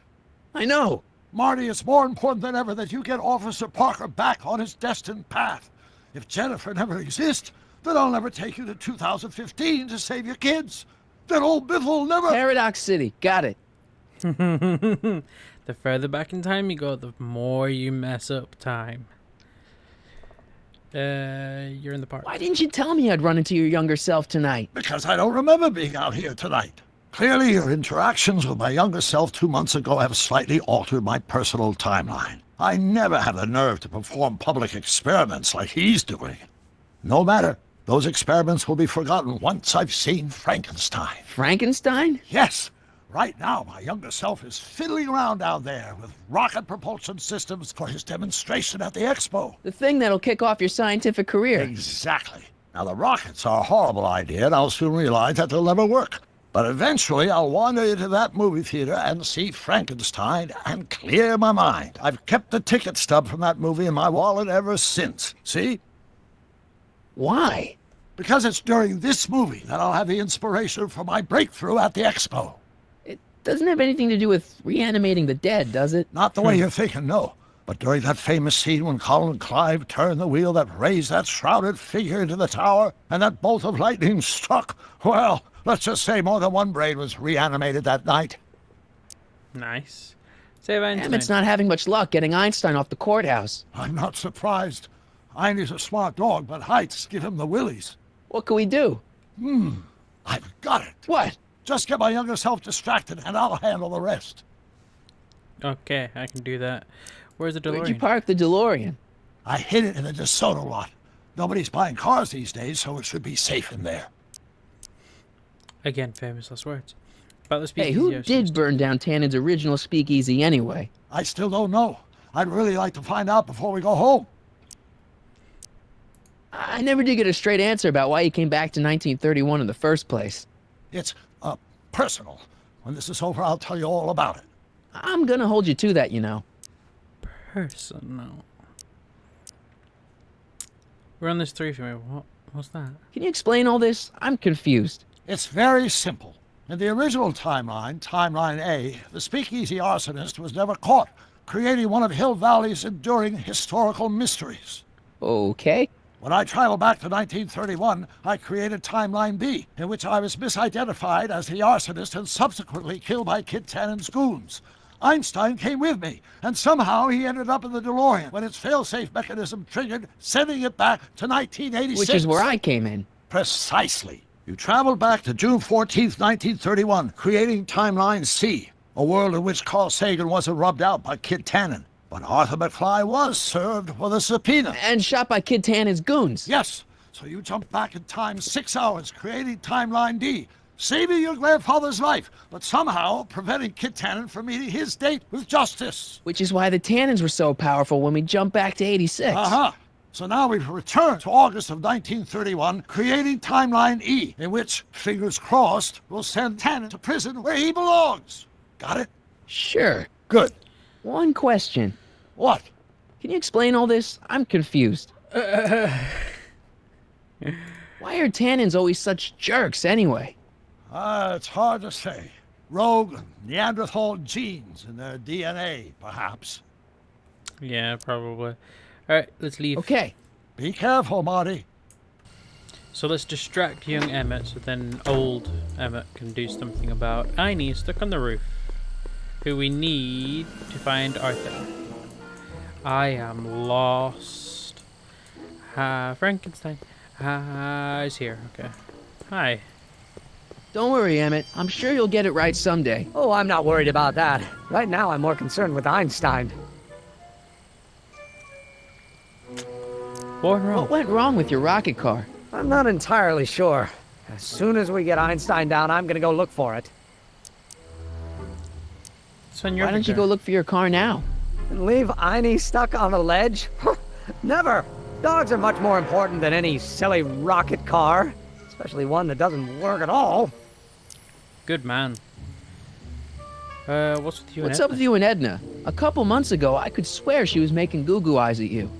I know. Marty, it's more important than ever that you get Officer Parker back on his destined path. If Jennifer never exists, then I'll never take you to 2015 to save your kids. Then old Biff will never... Paradox City. Got it. The further back in time you go, the more you mess up time. You're in the park. Why didn't you tell me I'd run into your younger self tonight? Because I don't remember being out here tonight. Clearly, your interactions with my younger self 2 months ago have slightly altered my personal timeline. I never have the nerve to perform public experiments like he's doing. No matter. Those experiments will be forgotten once I've seen Frankenstein. Frankenstein? Yes. Right now, my younger self is fiddling around down there with rocket propulsion systems for his demonstration at the expo. The thing that'll kick off your scientific career. Exactly. Now, the rockets are a horrible idea, and I'll soon realize that they'll never work. But eventually, I'll wander into that movie theater and see Frankenstein and clear my mind. I've kept the ticket stub from that movie in my wallet ever since. See? Why? Because it's during this movie that I'll have the inspiration for my breakthrough at the expo. It doesn't have anything to do with reanimating the dead, does it? Not the way you're thinking, no. But during that famous scene when Colin Clive turned the wheel that raised that shrouded figure into the tower and that bolt of lightning struck, well, let's just say more than one brain was reanimated that night. Nice. Save Einstein. Emmett's not having much luck getting Einstein off the courthouse. I'm not surprised. Einstein's a smart dog, but heights give him the willies. What can we do? I've got it. What? Just get my younger self distracted and I'll handle the rest. Okay, I can do that. Where's the DeLorean? Where'd you park the DeLorean? I hid it in the DeSoto lot. Nobody's buying cars these days, so it should be safe in there. Again, famous last words. About the Hey, speakeasy. who did burn down Tannen's original speakeasy anyway? I still don't know. I'd really like to find out before we go home. I never did get a straight answer about why he came back to 1931 in the first place. It's, personal. When this is over, I'll tell you all about it. I'm gonna hold you to that, you know. Personal. Run this through for me. What's that? Can you explain all this? I'm confused. It's very simple. In the original timeline, Timeline A, the speakeasy arsonist was never caught, creating one of Hill Valley's enduring historical mysteries. Okay. When I traveled back to 1931, I created Timeline B, in which I was misidentified as the arsonist and subsequently killed by Kid Tannen's goons. Einstein came with me, and somehow he ended up in the DeLorean when its failsafe mechanism triggered, sending it back to 1986. Which is where I came in. Precisely. You traveled back to June 14th, 1931, creating Timeline C, a world in which Carl Sagan wasn't rubbed out by Kid Tannen. But Arthur McFly was served with a subpoena. And shot by Kid Tannen's goons. Yes. So you jumped back in time 6 hours, creating Timeline D, saving your grandfather's life, but somehow preventing Kid Tannen from meeting his date with justice. Which is why the Tannens were so powerful when we jumped back to 86. Uh-huh. So now we've returned to August of 1931, creating Timeline E, in which, fingers crossed, we'll send Tannen to prison where he belongs. Got it? Sure. Good. One question. What? Can you explain all this? I'm confused. Why are Tannens always such jerks anyway? It's hard to say. Rogue Neanderthal genes in their DNA, perhaps. Yeah, probably. Alright, let's leave. Okay. Be careful, Marty. So let's distract young Emmett so then old Emmett can do something about Einie stuck on the roof, who we need to find Arthur. I am lost. Frankenstein. Is here. Okay. Hi. Don't worry, Emmett. I'm sure you'll get it right someday. Oh, I'm not worried about that. Right now, I'm more concerned with Einstein. What went wrong with your rocket car? I'm not entirely sure. As soon as we get Einstein down, I'm gonna go look for it. It's on your Why don't you go look for your car now? And leave Einie stuck on a ledge? Never! Dogs are much more important than any silly rocket car. Especially one that doesn't work at all. Good man. What's with you What's and up with you and Edna? A couple months ago, I could swear she was making goo-goo eyes at you.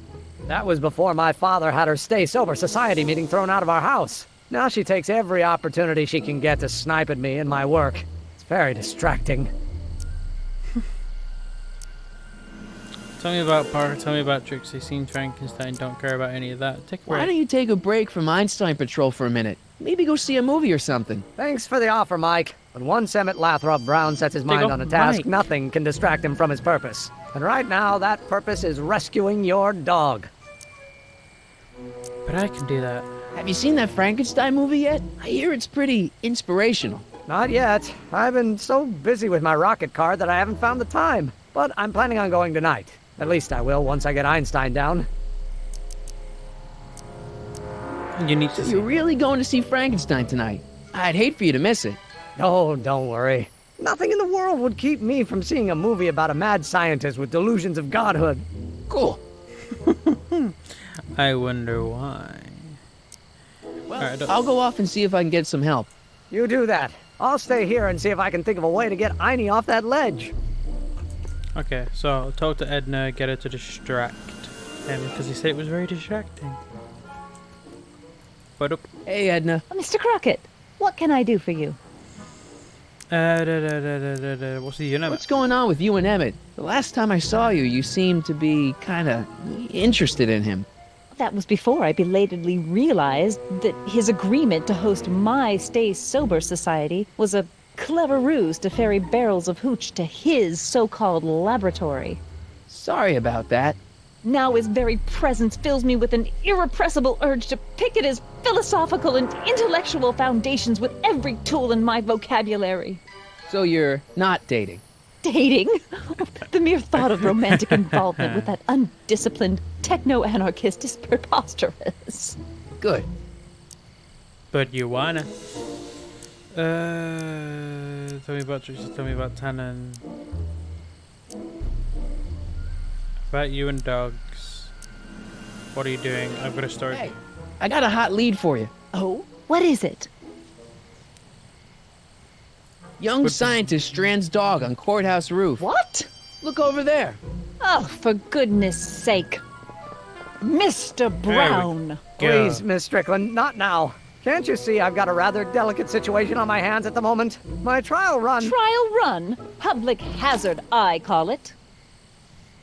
That was before my father had her Stay Sober Society meeting thrown out of our house. Now she takes every opportunity she can get to snipe at me and my work. It's very distracting. Tell me about Parker, tell me about Trixie. Seen Frankenstein, don't care about any of that. Take a break. Why don't you take a break from Einstein Patrol for a minute? Maybe go see a movie or something. Thanks for the offer, Mike. But once Emmett Lathrop Brown sets his mind on a task, Mike. nothing can distract him from his purpose. And right now, that purpose is rescuing your dog. But I can do that. Have you seen that Frankenstein movie yet? I hear it's pretty inspirational. Not yet. I've been so busy with my rocket car that I haven't found the time. But I'm planning on going tonight. At least I will once I get Einstein down. You need to So you're really going to see Frankenstein tonight? I'd hate for you to miss it. Oh, don't worry. Nothing in the world would keep me from seeing a movie about a mad scientist with delusions of godhood. Cool. I wonder why. Well, I'll go off and see if I can get some help. You do that. I'll stay here and see if I can think of a way to get Einie off that ledge. Okay, so I'll talk to Edna, get her to distract him, because he said it was very distracting. But Hey, Edna. Mr. Crockett, what can I do for you? What's the unit? What's going on with you and Emmett? The last time I saw you, you seemed to be kinda interested in him. That was before I belatedly realized that his agreement to host my Stay Sober Society was a clever ruse to ferry barrels of hooch to his so-called laboratory. Sorry about that. Now his very presence fills me with an irrepressible urge to pick at his philosophical and intellectual foundations with every tool in my vocabulary. So you're not dating? Dating? The mere thought of romantic involvement with that undisciplined techno-anarchist is preposterous. Good. But you wanna. Tell me about Trixie, tell me about Tannen. About you and dogs. What are you doing? I've got a story. Hey, I got a hot lead for you. Oh? What is it? Young scientist strands dog on courthouse roof. What? Look over there. Oh, for goodness sake. Mr. Brown. Please, Miss Strickland, not now. Can't you see I've got a rather delicate situation on my hands at the moment? My trial run... Trial run? Public hazard, I call it.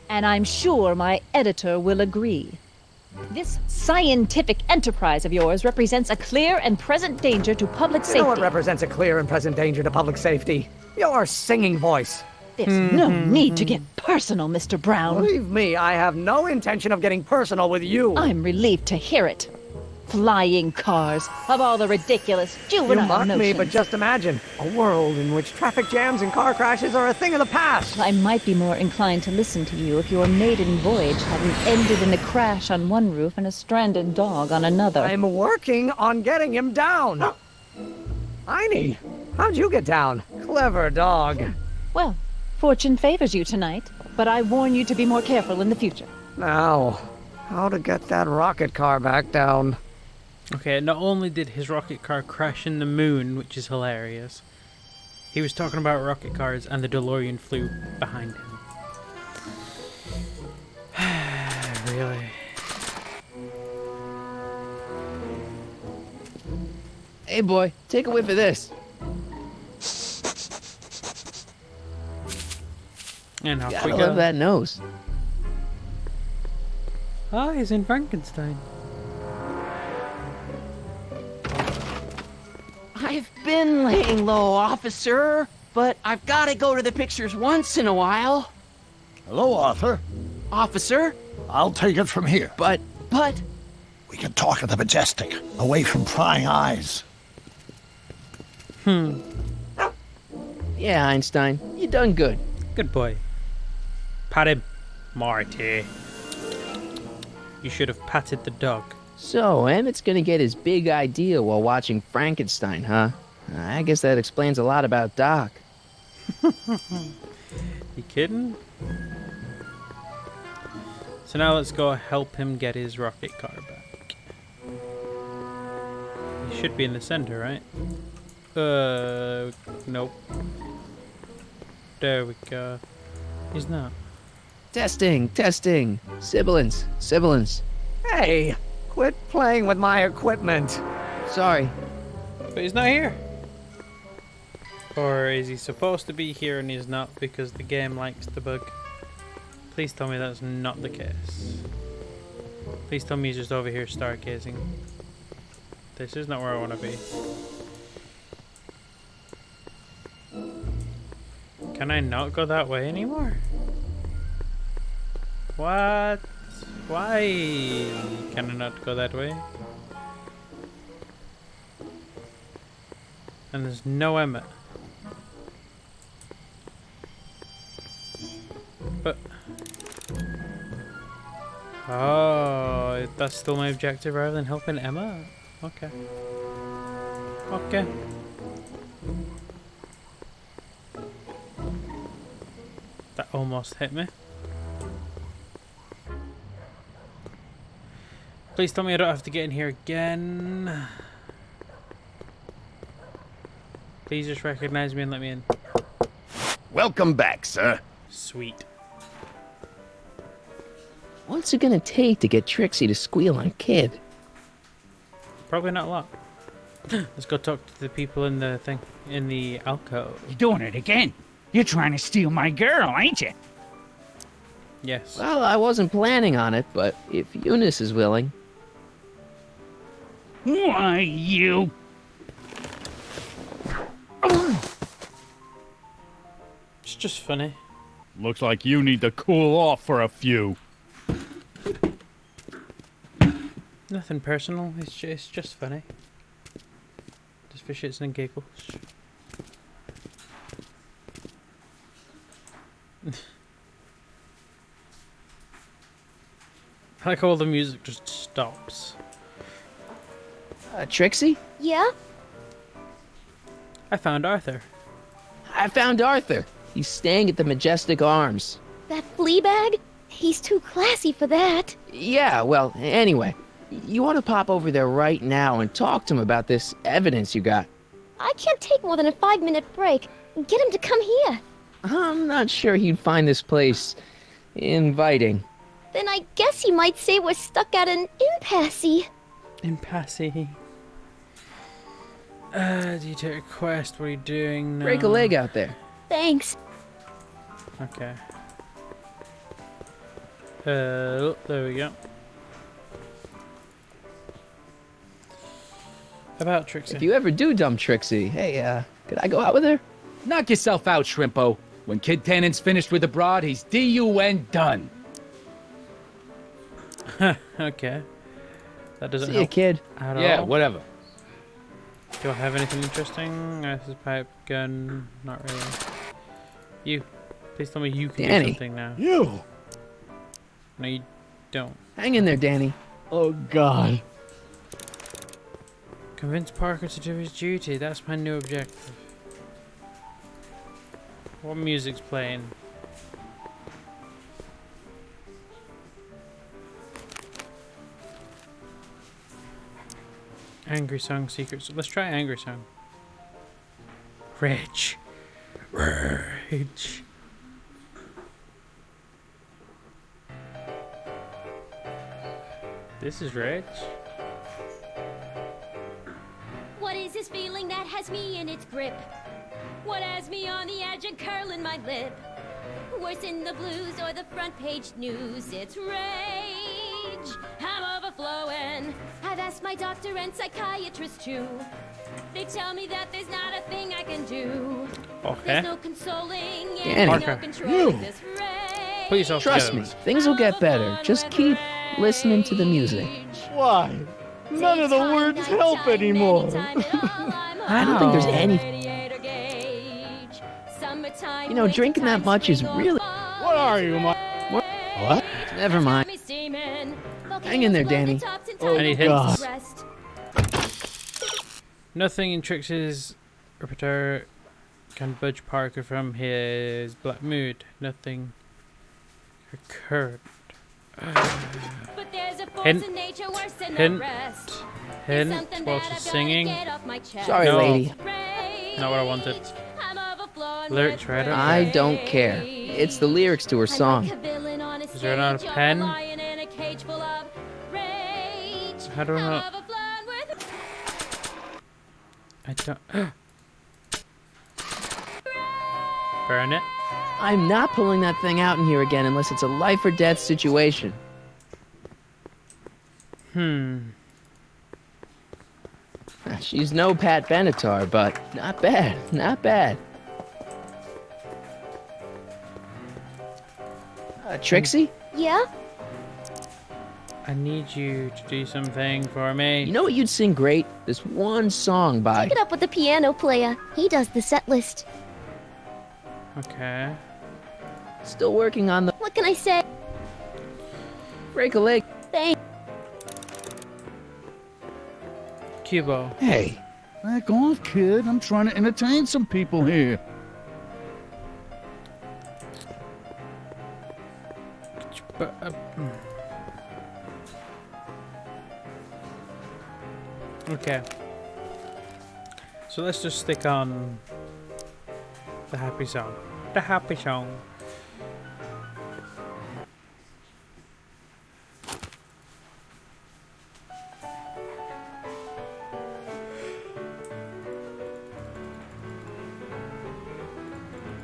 And I'm sure my editor will agree. This scientific enterprise of yours represents a clear and present danger to public safety. You know what represents a clear and present danger to public safety? Your singing voice. There's no need to get personal, Mr. Brown. Believe me, I have no intention of getting personal with you. I'm relieved to hear it. Flying cars, of all the ridiculous juvenile You mock notions. me, but just imagine a world in which traffic jams and car crashes are a thing of the past. I might be more inclined to listen to you if your maiden voyage hadn't ended in a crash on one roof and a stranded dog on another. I'm working on getting him down. Einie, how'd you get down? Clever dog. Well, fortune favors you tonight, but I warn you to be more careful in the future. Now, how to get that rocket car back down? Okay, not only did his rocket car crash in the moon, which is hilarious, he was talking about rocket cars and the DeLorean flew behind him. Really? Hey boy, take a whiff of this. And off we Gotta go. love that nose. Ah, he's in Frankenstein. I've been laying low, officer, but I've got to go to the pictures once in a while. Hello, Arthur. Officer? I'll take it from here. But... We can talk at the Majestic, away from prying eyes. Yeah, Einstein, you done good. Good boy. Pat him. Marty. You should have patted the dog. So, Emmett's gonna get his big idea while watching Frankenstein, huh? I guess that explains a lot about Doc. You kidding? So now let's go help him get his rocket car back. He should be in the center, right? Nope. There we go. He's not. Testing. Sibilance. Hey, quit playing with my equipment. Sorry. But he's not here. Or is he supposed to be here and he's not because the game likes to bug? Please tell me that's not the case. Please tell me he's just over here stargazing. This is not where I want to be. Can I not go that way anymore? What? Why can I not go that way? And there's no Emmett. But... oh, that's still my objective rather than helping Emma? Okay. Okay. That almost hit me. Please tell me I don't have to get in here again. Please just recognize me and let me in. Welcome back, sir. Sweet. What's it gonna take to get Trixie to squeal on Kid? Probably not a lot. Let's go talk to the people in the thing, in the alcove. You're doing it again. You're trying to steal my girl, ain't you? Yes. Well, I wasn't planning on it, but if Eunice is willing. Why, you... It's just funny. Looks like you need to cool off for a few. Nothing personal, it's just funny. Just for shits and giggles. I like how all the music just stops. Trixie? Yeah? I found Arthur. He's staying at the Majestic Arms. That flea bag? He's too classy for that. Yeah, well, anyway. You want to pop over there right now and talk to him about this evidence you got. I can't take more than a 5-minute break. Get him to come here. I'm not sure he'd find this place inviting. Then I guess he might say we're stuck at an impasse. Impasse. Do you take a quest? What are you doing now? Break a leg out there. Thanks. Okay. There we go. About Trixie. If you ever do dump Trixie, hey, could I go out with her? Knock yourself out, Shrimpo. When Kid Tannen's finished with the broad, he's D-U-N done. Okay. That doesn't See help ya, kid. at Yeah, all. whatever. Do I have anything interesting? This is pipe gun. Not really. You. Please tell me you can Danny. do something now. You! No, you don't. Hang in there, Danny. Oh, God. Convince Parker to do his duty. That's my new objective. What music's playing? Angry song secrets. Let's try angry song. Rage. Rage. This is rage. What is this feeling that has me in its grip? What has me on the edge and curling my lip? Worse in the blues or the front page news. It's rage. I'm overflowing. I've asked my doctor and psychiatrist too. They tell me that there's not a thing I can do. Okay. There's no consoling Danny, and no controlling this rage. Put yourself Trust me, things will get better. Just keep listening to the music. Why? None of the words help anymore. I don't think there's any. You know, drinking that much is really. What are you, What? Never mind. Hang in there, Danny. Any God. hints? Nothing in Trix's repertoire can budge Parker from his black mood. Nothing occurred. But there's a force Hint. in nature worse than Hint. the rest. Hint Something while that she's I've gotta singing. get off my chest. Sorry, No. lady. Not what I wanted. I'm overflowing Lyrics with right up. I don't care. It's the lyrics to her song. Is there not a pen? How do I know? I don't. Burn it. I'm not pulling that thing out in here again unless it's a life or death situation. She's no Pat Benatar, but not bad, not bad. Trixie? Yeah? I need you to do something for me. You know what you'd sing great? This one song by... Take it up with the piano player. He does the set list. Okay. Still working on the... What can I say? Break a leg. Thanks. Cubo. Hey, back off, kid. I'm trying to entertain some people here. Okay. So let's just stick on the happy song. The happy song.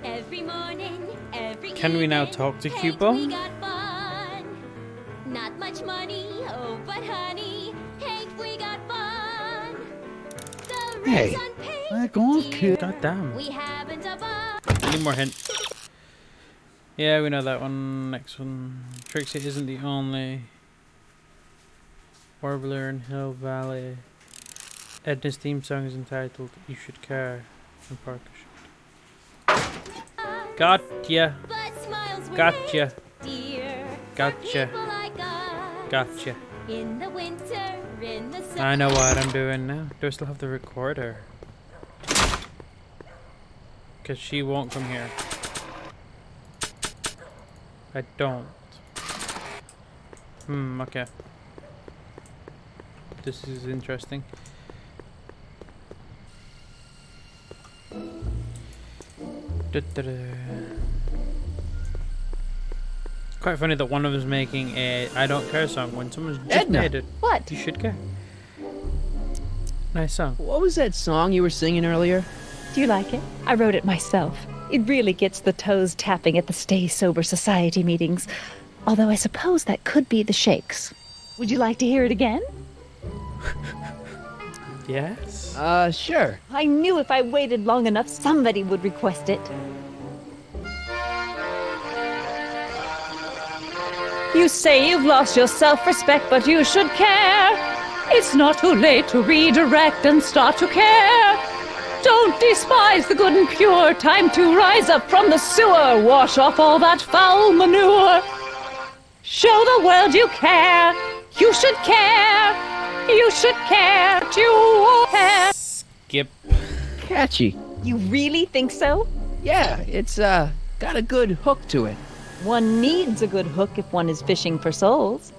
Every morning, every Can we now talk to Cubo? we got fun. Not much money, oh, but honey, ain't we got fun? The Hey, rent's unpaid, back off, kid. God damn. we haven't a bar. Need more hints. Yeah, we know that one. Next one. Trixie isn't the only warbler in Hill Valley. Edna's theme song is entitled "You Should Care," and Parker should. Gotcha. But smiles were Gotcha. dear. Gotcha. People like us. Gotcha. In the winter, in the summer. I know what I'm doing now. Do I still have the recorder? Because she won't come here. I don't. Okay. This is interesting. Quite funny that one of them's making a "I Don't Care" song when someone's just Edna. made it. What? You should care. Nice song. What was that song you were singing earlier? Do you like it? I wrote it myself. It really gets the toes tapping at the Stay Sober Society meetings. Although I suppose that could be the Shakes. Would you like to hear it again? Yes. Sure. I knew if I waited long enough, somebody would request it. You say you've lost your self-respect, but you should care. It's not too late to redirect and start to care. Don't despise the good and pure. Time to rise up from the sewer. Wash off all that foul manure. Show the world you care. You should care. You should care. You care. Skip. Catchy. You really think so? Yeah, it's, got a good hook to it. One needs a good hook if one is fishing for souls.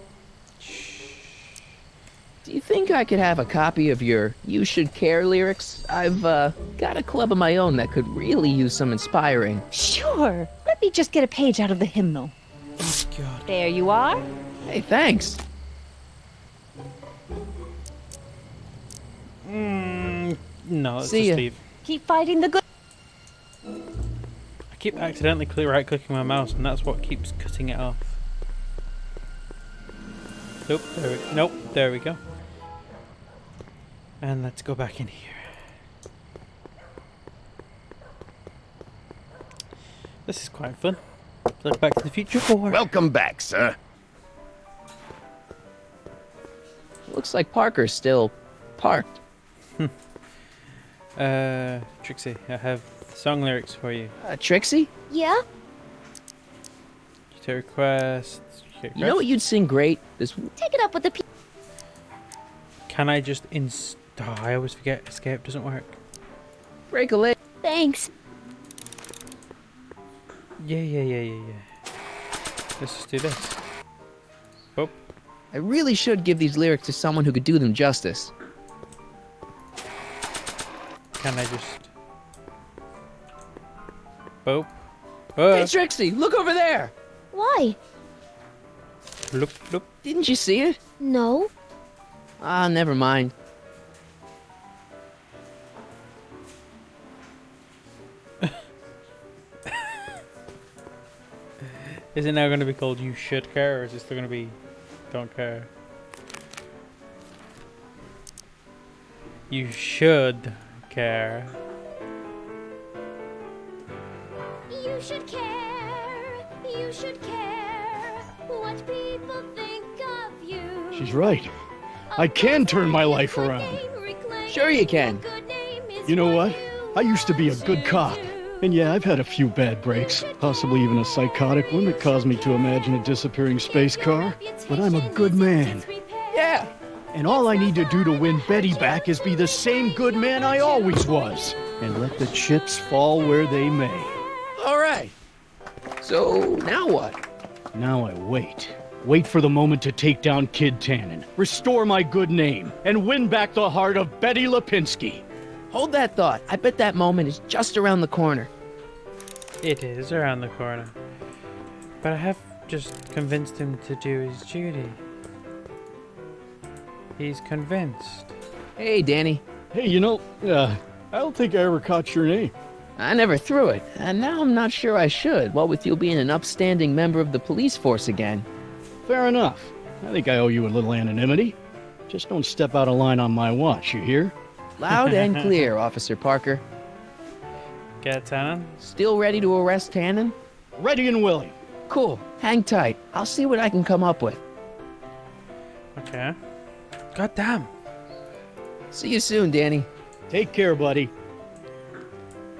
Do you think I could have a copy of your You Should Care lyrics? I've, got a club of my own that could really use some inspiring. Sure. Let me just get a page out of the hymnal. Oh, God. There you are. Hey, thanks. No, let's See just ya. leave. Keep fighting the good. I keep accidentally right-clicking my mouse, and that's what keeps cutting it off. Nope, there we go. And let's go back in here. This is quite fun. Like Back to the Future 4. Welcome back, sir. Looks like Parker's still parked. Trixie, I have song lyrics for you. Trixie? Yeah? To request. You know what you'd sing great? This. Take it up with the Can I just Oh, I always forget escape doesn't work. Break a leg. Thanks. Yeah. Let's just do this. Oh. I really should give these lyrics to someone who could do them justice. Can I just... Boop. Hey, Trixie, look over there! Why? Look. Didn't you see it? No. Ah, never mind. Is it now going to be called You Should Care, or is it still going to be Don't Care? You should care. You should care. You should care what people think of you. She's right. I can turn my life around. Sure you can. You know what? I used to be a good cop. And yeah, I've had a few bad breaks, possibly even a psychotic one that caused me to imagine a disappearing space car. But I'm a good man. Yeah. And all I need to do to win Betty back is be the same good man I always was. And let the chips fall where they may. All right. So, now what? Now I wait. Wait for the moment to take down Kid Tannen, restore my good name, and win back the heart of Betty Lipinski. Hold that thought. I bet that moment is just around the corner. It is around the corner. But I have just convinced him to do his duty. He's convinced. Hey, Danny. Hey, you know, I don't think I ever caught your name. I never threw it, and now I'm not sure I should, what with you being an upstanding member of the police force again. Fair enough. I think I owe you a little anonymity. Just don't step out of line on my watch, you hear? Loud and clear, Officer Parker. Get Tannen? Still ready to arrest Tannen? Ready and willing. Cool. Hang tight. I'll see what I can come up with. Okay. God damn. See you soon, Danny. Take care, buddy.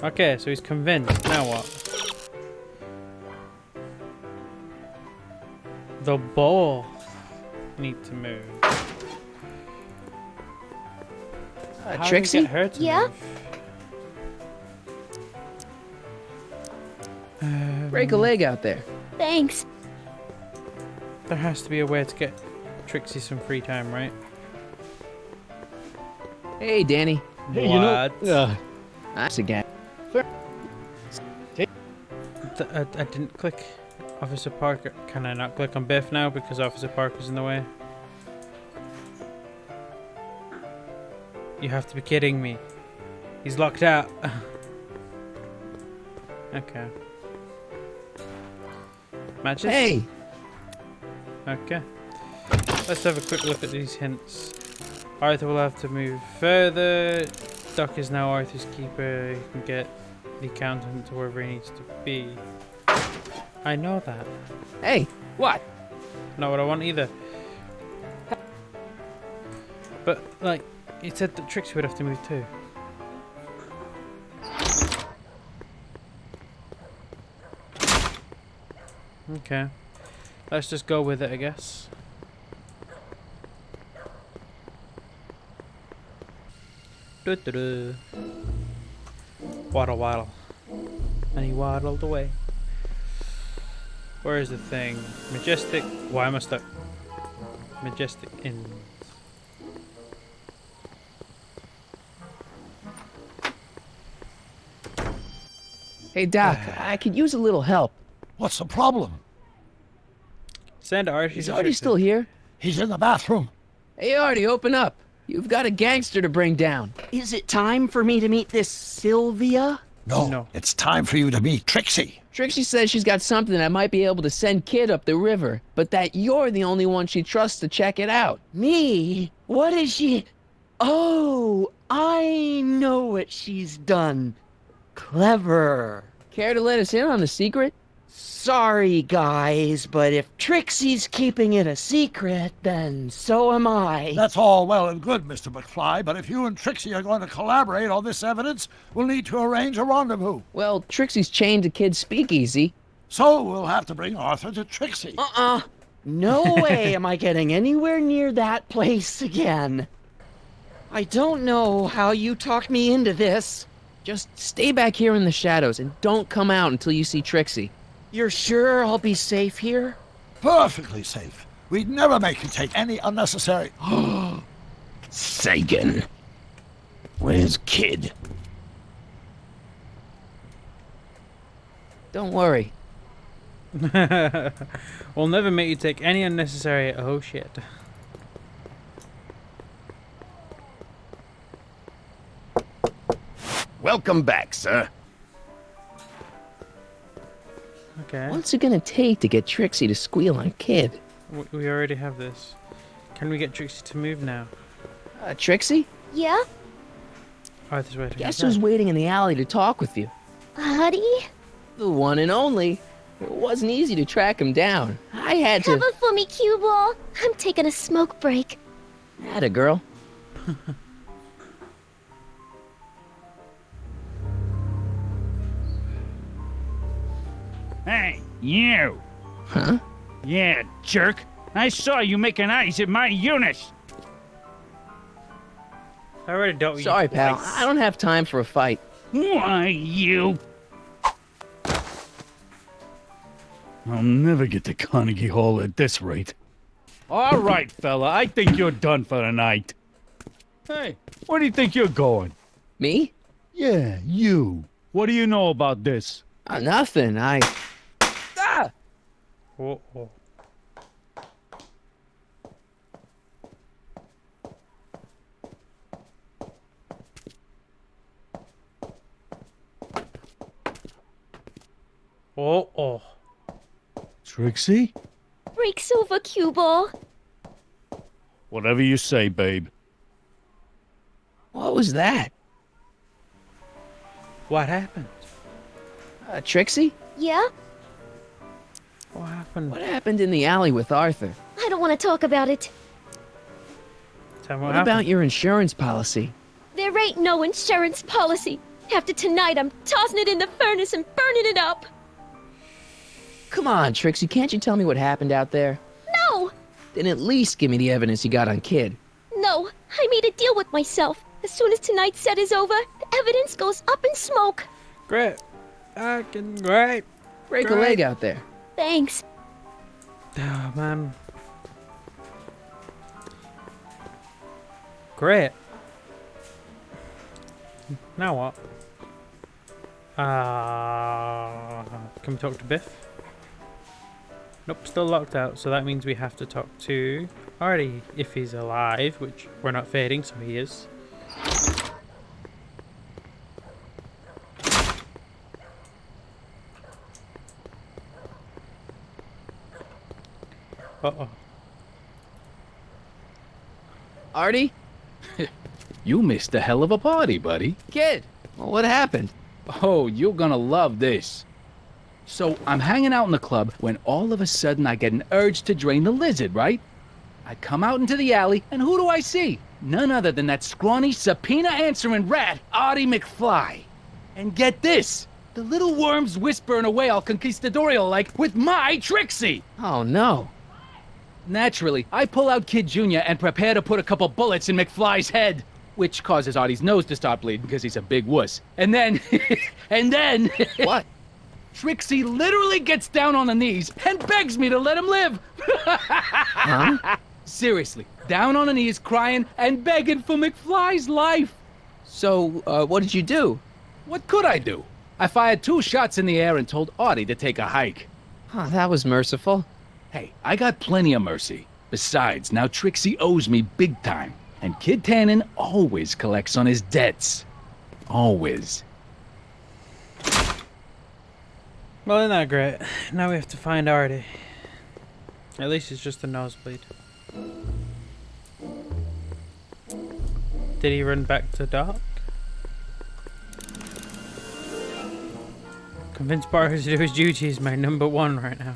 Okay, so he's convinced. Now what? The ball need to move. How Trixie? do we get her to Yeah? move? Break a leg out there. Thanks. There has to be a way to get Trixie some free time, right? Hey, Danny. Hey, you know, That's again. I didn't click Officer Parker. Can I not click on Biff now because Officer Parker's in the way? You have to be kidding me. He's locked out. Okay. Matches? Hey! Okay. Let's have a quick look at these hints. Arthur will have to move further. Doc is now Arthur's keeper. He can get the accountant to wherever he needs to be. I know that. Hey, what? Not what I want either. But, like, it said that Trixie would have to move too. Okay. Let's just go with it, I guess. Waddle waddle. And he waddled away. Where is the thing? Majestic. Why am I stuck? Majestic Inns. Hey, Doc, I could use a little help. What's the problem? Send Artie. Is Artie still here? He's in the bathroom. Hey, Artie, open up. You've got a gangster to bring down. Is it time for me to meet this Sylvia? No, it's time for you to meet Trixie. Trixie says she's got something that might be able to send Kid up the river, but that you're the only one she trusts to check it out. Me? What is she? Oh, I know what she's done. Clever. Care to let us in on the secret? Sorry, guys, but if Trixie's keeping it a secret, then so am I. That's all well and good, Mr. McFly, but if you and Trixie are going to collaborate on this evidence, we'll need to arrange a rendezvous. Well, Trixie's chained to Kid's speakeasy. So we'll have to bring Arthur to Trixie. No way am I getting anywhere near that place again. I don't know how you talked me into this. Just stay back here in the shadows and don't come out until you see Trixie. You're sure I'll be safe here? Perfectly safe. We'd never make you take any unnecessary... Sagan. Where's Kid? Don't worry. We'll never make you take any unnecessary... Oh, shit. Welcome back, sir. Okay. What's it gonna take to get Trixie to squeal on Kid? We already have this. Can we get Trixie to move now? Trixie? Yeah? Arthur's waiting. Guess who's waiting in the alley to talk with you? Buddy? The one and only. It wasn't easy to track him down. I had to... Cover for me, cue ball. I'm taking a smoke break. Atta girl. Hey, you! Huh? Yeah, jerk. I saw you making eyes at my Eunice. I already dealt with you Sorry, pal. twice. I don't have time for a fight. Why, you... I'll never get to Carnegie Hall at this rate. All right, fella. I think you're done for the night. Hey, where do you think you're going? Me? Yeah, you. What do you know about this? Nothing. Ah! Oh. Oh. Trixie? Breaks over, cue ball. Whatever you say, babe. What was that? What happened? Trixie? Yeah? What happened? What happened in the alley with Arthur? I don't want to talk about it. Tell me What happened. about your insurance policy? There ain't no insurance policy. After tonight, I'm tossing it in the furnace and burning it up. Come on, Trixie, can't you tell me what happened out there? No! Then at least give me the evidence you got on Kid. No, I made a deal with myself. As soon as tonight's set is over, the evidence goes up in smoke. Great. Great. Break a leg out there. Thanks. Oh, man. Great. Now what? Can we talk to Biff? Nope, still locked out, so that means we have to talk to Artie if he's alive, which we're not fading, so he is. Uh-oh. Artie? You missed a hell of a party, buddy. Kid, well, what happened? Oh, you're gonna love this. So, I'm hanging out in the club when all of a sudden I get an urge to drain the lizard, right? I come out into the alley, and who do I see? None other than that scrawny, subpoena-answering rat, Artie McFly. And get this! The little worm's whispering away all conquistadorial-like with my Trixie! Oh, no. Naturally, I pull out Kid Jr. and prepare to put a couple bullets in McFly's head, which causes Artie's nose to start bleeding because he's a big wuss. And then... What? Trixie literally gets down on the knees and begs me to let him live. Huh? Seriously, down on the knees, crying and begging for McFly's life. So, what did you do? What could I do? I fired 2 shots in the air and told Artie to take a hike. Oh, that was merciful. Hey, I got plenty of mercy. Besides, now Trixie owes me big time. And Kid Tannen always collects on his debts. Always. Well, isn't that great? Now we have to find Artie. At least it's just a nosebleed. Did he run back to Doc? Convince Parker to do his duty is my #1 right now.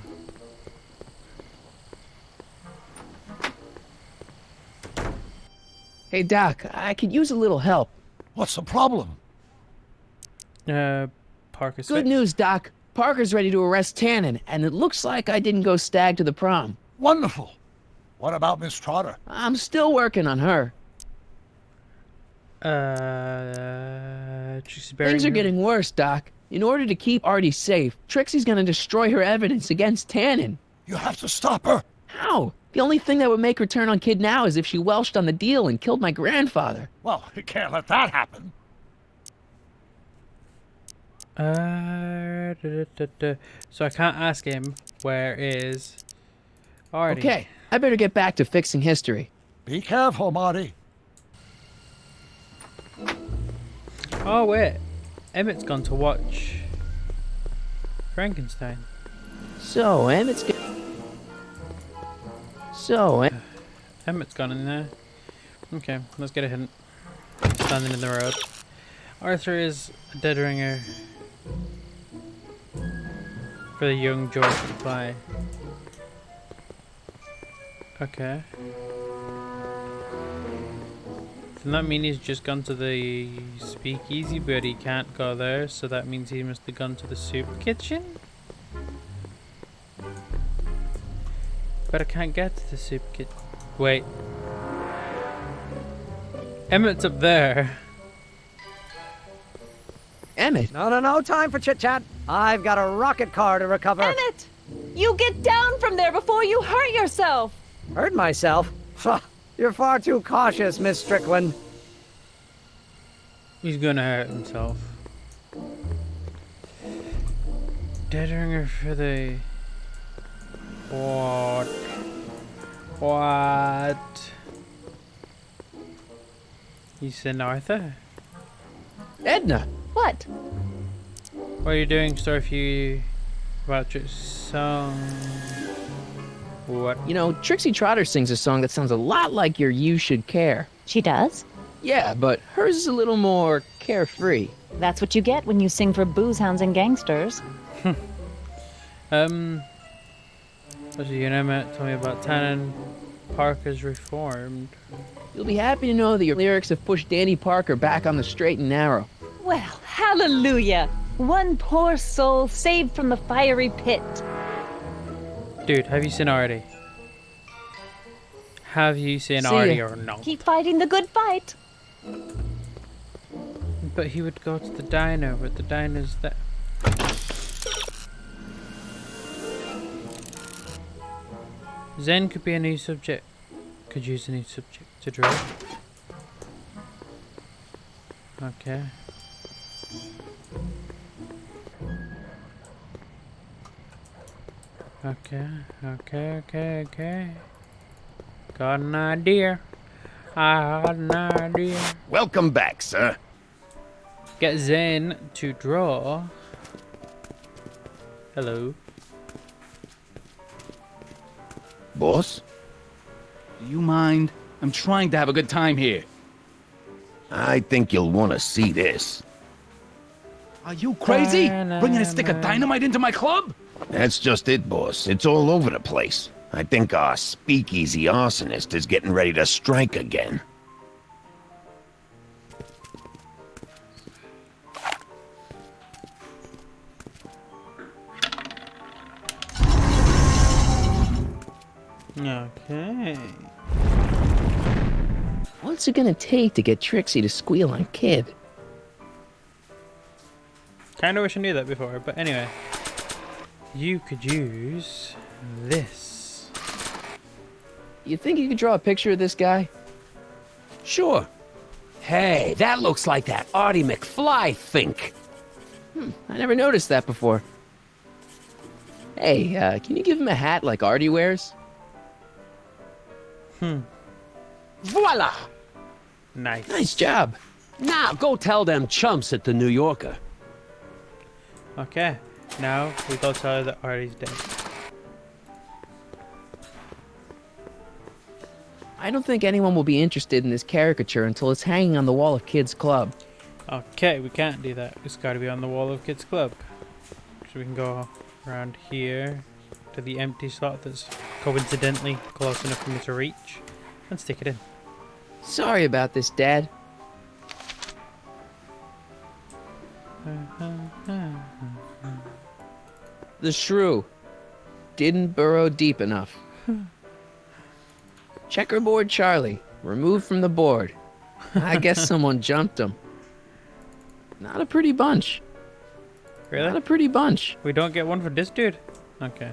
Hey, Doc, I could use a little help. What's the problem? Parker's Good fixed. news, Doc. Parker's ready to arrest Tannen, and it looks like I didn't go stag to the prom. Wonderful. What about Miss Trotter? I'm still working on her. Things are getting worse, Doc. In order to keep Artie safe, Trixie's gonna destroy her evidence against Tannen. You have to stop her. How? The only thing that would make her turn on Kid now is if she welched on the deal and killed my grandfather. Well, you can't let that happen. So I can't ask him where is Artie. Okay, I better get back to fixing history. Be careful, Marty. Oh wait, Emmett's gone to watch Frankenstein. So, Emmett's Emmett's gone in there. Okay, let's get a hint. Standing in the road. Arthur is a dead ringer for the young George to buy. Okay. Doesn't that mean he's just gone to the speakeasy, but he can't go there, so that means he must have gone to the soup kitchen? But I can't get to the soup kitchen. Wait. Emmett's up there. Emmett? No, time for chit-chat. I've got a rocket car to recover. Emmett! You get down from there before you hurt yourself! Hurt myself? You're far too cautious, Miss Strickland. He's gonna hurt himself. Dead ringer for the... What? What? You seen Arthur? Edna! What? What are you doing, Starfew? About your song? What? You know, Trixie Trotter sings a song that sounds a lot like your You Should Care. She does? Yeah, but hers is a little more carefree. That's what you get when you sing for booze hounds and gangsters. What's your name? Tell me about Tannen. Parker's reformed. You'll be happy to know that your lyrics have pushed Danny Parker back on the straight and narrow. Well, hallelujah! One poor soul saved from the fiery pit. Dude, have you seen Artie? Have you seen See Artie ya. or not? Keep fighting the good fight. But he would go to the diner, but the diner's there. Zen could be a new subject. Could use a new subject to draw. Okay. Okay. Got an idea. I got an idea. Welcome back, sir. Get Zen to draw. Hello. Boss? Do you mind? I'm trying to have a good time here. I think you'll want to see this. Are you crazy? Bringing a stick of dynamite into my club? That's just it, boss. It's all over the place. I think our speakeasy arsonist is getting ready to strike again. Okay. What's it gonna take to get Trixie to squeal on Kid? Kinda wish I knew that before, but anyway. You could use this. You think you could draw a picture of this guy? Sure. Hey, that looks like that Artie McFly think. I never noticed that before. Hey, can you give him a hat like Artie wears? Voila! Nice. Nice job. Now go tell them chumps at the New Yorker. Okay. Now we go tell her that Artie's dead. I don't think anyone will be interested in this caricature until it's hanging on the wall of Kids Club. Okay, we can't do that. It's got to be on the wall of Kids Club. So we can go around here to the empty slot that's coincidentally close enough for me to reach and stick it in. Sorry about this, Dad. The shrew didn't burrow deep enough. Checkerboard Charlie, removed from the board. I guess someone jumped him. Not a pretty bunch. Really? Not a pretty bunch. We don't get one for this dude? Okay.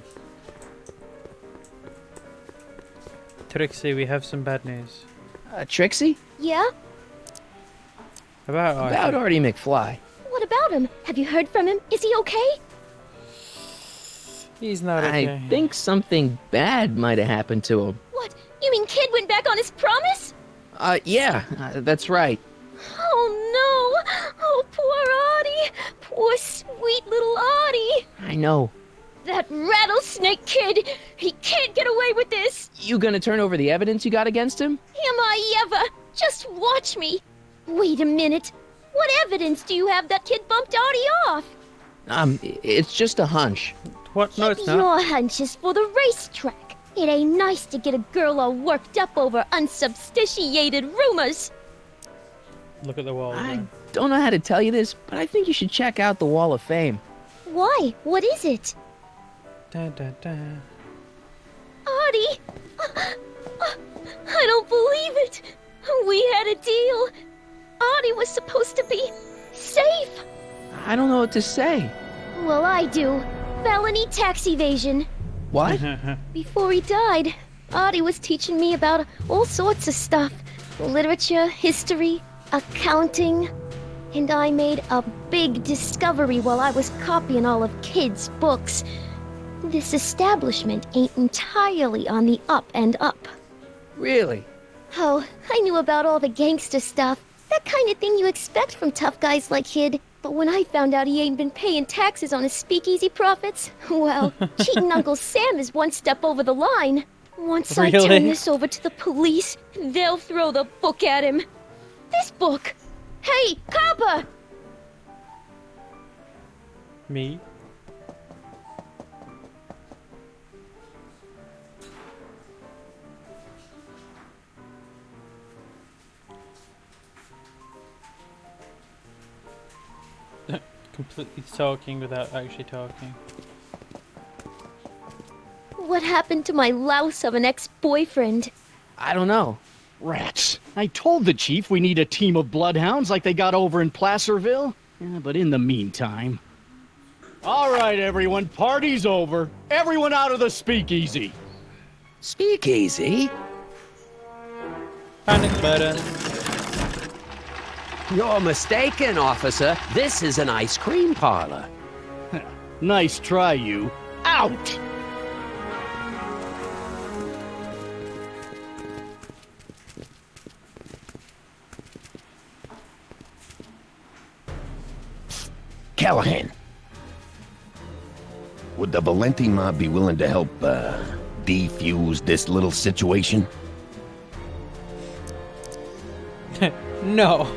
Trixie, we have some bad news. Trixie? Yeah? About Artie. About Artie McFly. What about him? Have you heard from him? Is he okay? He's not okay. I think something bad might have happened to him. What? You mean Kid went back on his promise? Yeah, that's right. Oh no! Oh, poor Artie! Poor sweet little Artie! I know. That rattlesnake kid! He can't get away with this! You gonna turn over the evidence you got against him? Am I ever? Just watch me! Wait a minute. What evidence do you have that Kid bumped Artie off? It's just a hunch. What? No, it's not. Your hunch is for the racetrack. It ain't nice to get a girl all worked up over unsubstantiated rumors. Look at the wall. I don't know how to tell you this, but I think you should check out the Wall of Fame. Why? What is it? Da, da, da. Artie! I don't believe it! We had a deal. Artie was supposed to be safe. I don't know what to say. Well, I do. Felony tax evasion. What? Before he died, Artie was teaching me about all sorts of stuff. Literature, history, accounting. And I made a big discovery while I was copying all of Kid's books. This establishment ain't entirely on the up and up. Really? Oh, I knew about all the gangster stuff. That kind of thing you expect from tough guys like Kid. But when I found out he ain't been paying taxes on his speakeasy profits, well, cheating Uncle Sam is one step over the line. Once I turn this over to the police, they'll throw the book at him. This book! Hey, copper! Me? Completely talking without actually talking. What happened to my louse of an ex-boyfriend? I don't know. Rats. I told the chief we need a team of bloodhounds like they got over in Placerville. Yeah, but in the meantime... All right, everyone, party's over. Everyone out of the speakeasy. Speakeasy? Panic button. You're mistaken, officer. This is an ice cream parlor. Nice try, you. Out! Callahan. Would the Valenti mob be willing to help, defuse this little situation? No.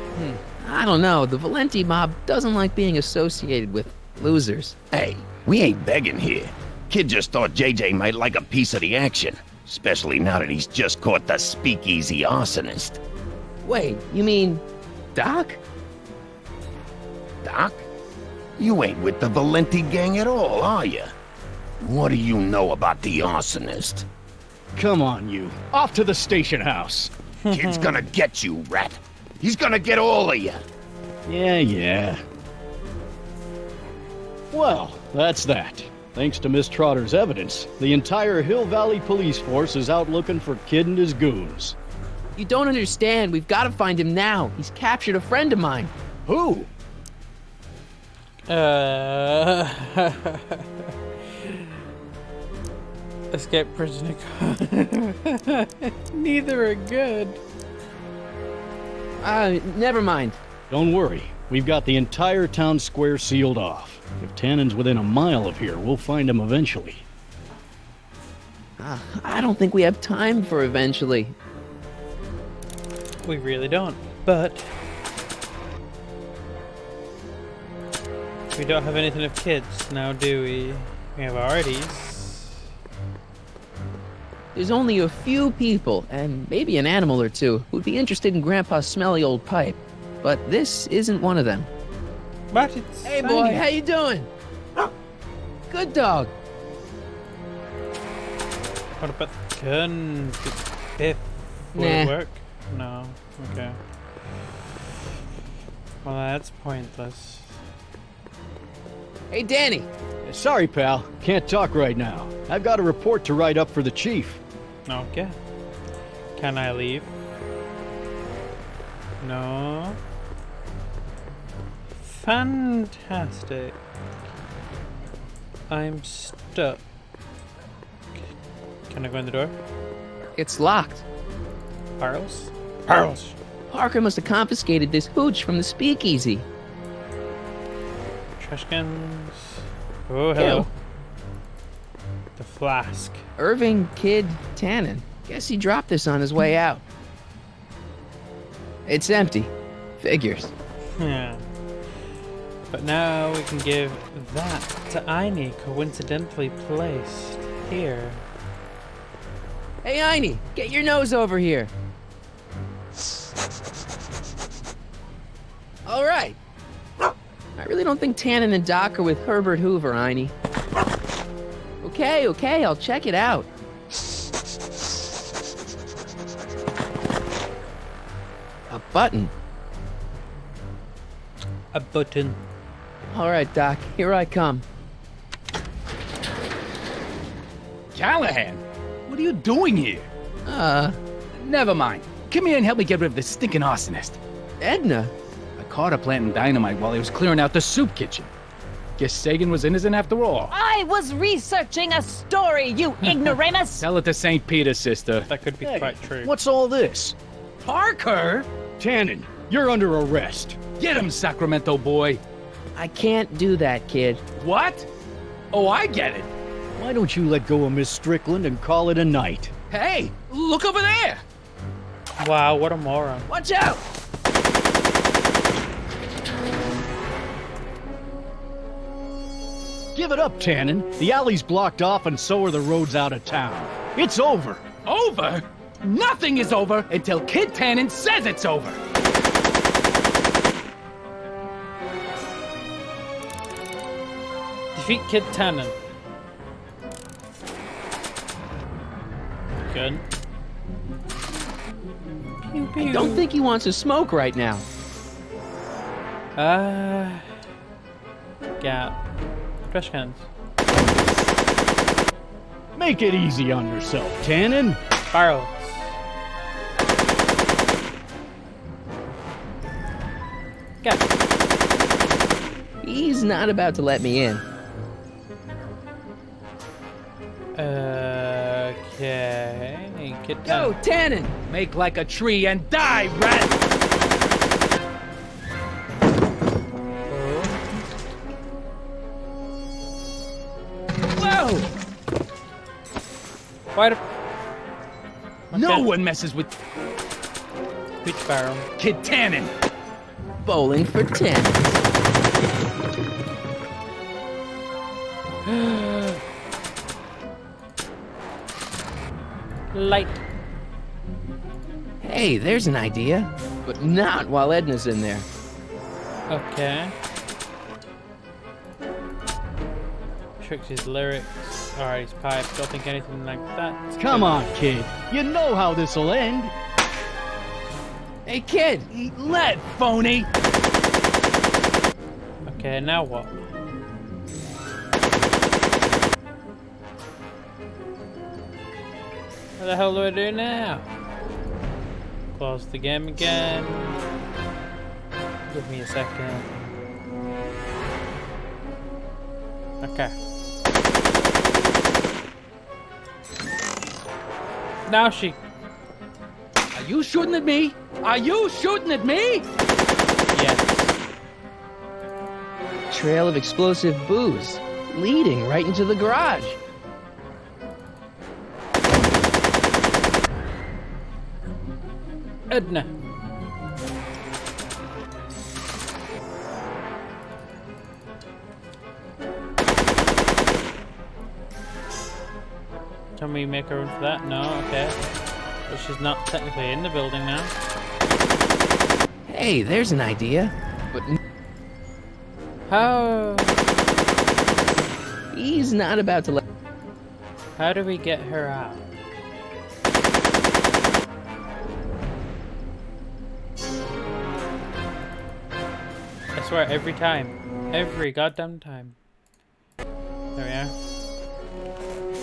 I don't know. The Valenti mob doesn't like being associated with losers. Hey, we ain't begging here. Kid just thought JJ might like a piece of the action, especially now that he's just caught the speakeasy arsonist. Wait, you mean Doc? Doc? You ain't with the Valenti gang at all, are you? What do you know about the arsonist? Come on, you. Off to the station house. Kid's gonna get you, rat. He's gonna get all of you. Yeah. Well, that's that. Thanks to Miss Trotter's evidence, the entire Hill Valley police force is out looking for Kid and his goons. You don't understand. We've got to find him now. He's captured a friend of mine. Who? Escape prisoner. Neither are good. Never mind. Don't worry. We've got the entire town square sealed off. If Tannen's within a mile of here, we'll find him eventually. I don't think we have time for eventually. We really don't, but we don't have anything of kids now, do we? We have Artie's. There's only a few people, and maybe an animal or two, who'd be interested in Grandpa's smelly old pipe. But this isn't one of them. But it's Hey boy, how you doing? Good dog. What about the gun? Biff? Will it work? No. Okay. Well, that's pointless. Hey, Danny. Sorry, pal. Can't talk right now. I've got a report to write up for the chief. Okay. Can I leave? No. Fantastic. I'm stuck. Can I go in the door? It's locked. Pearls? Pearls! Parker must have confiscated this hooch from the speakeasy. Trash cans. Oh, hello. Ew. The flask. Irving Kid Tannen. Guess he dropped this on his way out. It's empty. Figures. Yeah. But now we can give that to Einie, coincidentally placed here. Hey, Einie, get your nose over here. All right. I really don't think Tannen and Doc are with Herbert Hoover, Einie. Okay, I'll check it out. A button. A button. All right, Doc, here I come. Callahan, what are you doing here? Never mind. Come here and help me get rid of this stinking arsonist. Edna? I caught her planting dynamite while he was clearing out the soup kitchen. Guess Sagan was innocent after all. I was researching a story, you ignoramus! Tell it to St. Peter, sister. That could be quite true. What's all this? Parker? Tannen, you're under arrest. Get him, Sacramento boy. I can't do that, kid. What? Oh, I get it. Why don't you let go of Miss Strickland and call it a night? Hey, look over there. Wow, what a moron. Watch out! Give it up, Tannen. The alley's blocked off and so are the roads out of town. It's over. Over? Nothing is over until Kid Tannen says it's over. Defeat Kid Tannen. Good. Pew, pew. I don't think he wants to smoke right now. Gap. Trash cans. Make it easy on yourself, Tannen. Barrels. Gap. He's not about to let me in. Okay. Kid Go, Tannen. Tannen! Make like a tree and die, rat! Whoa! Why do... No one messes with Which barrel? Kid Tannen. Bowling for 10. Light. Hey, there's an idea. But not while Edna's in there. Okay. Trixie's lyrics. Alright, his pipe. Don't think anything like that. Come on, kid. You know how this'll end. Hey, kid! Eat lead, phony! Okay, now what? What the hell do I do now? Close the game again. Give me a second. Okay. Now she... Are you shooting at me? Are you shooting at me? Yes. trail of explosive booze, leading right into the garage. Edna. Can we make a run for that? No, okay. But she's not technically in the building now. Hey, there's an idea. But how? He's not about to let. How do we get her out? I swear, every time. Every goddamn time. There we are.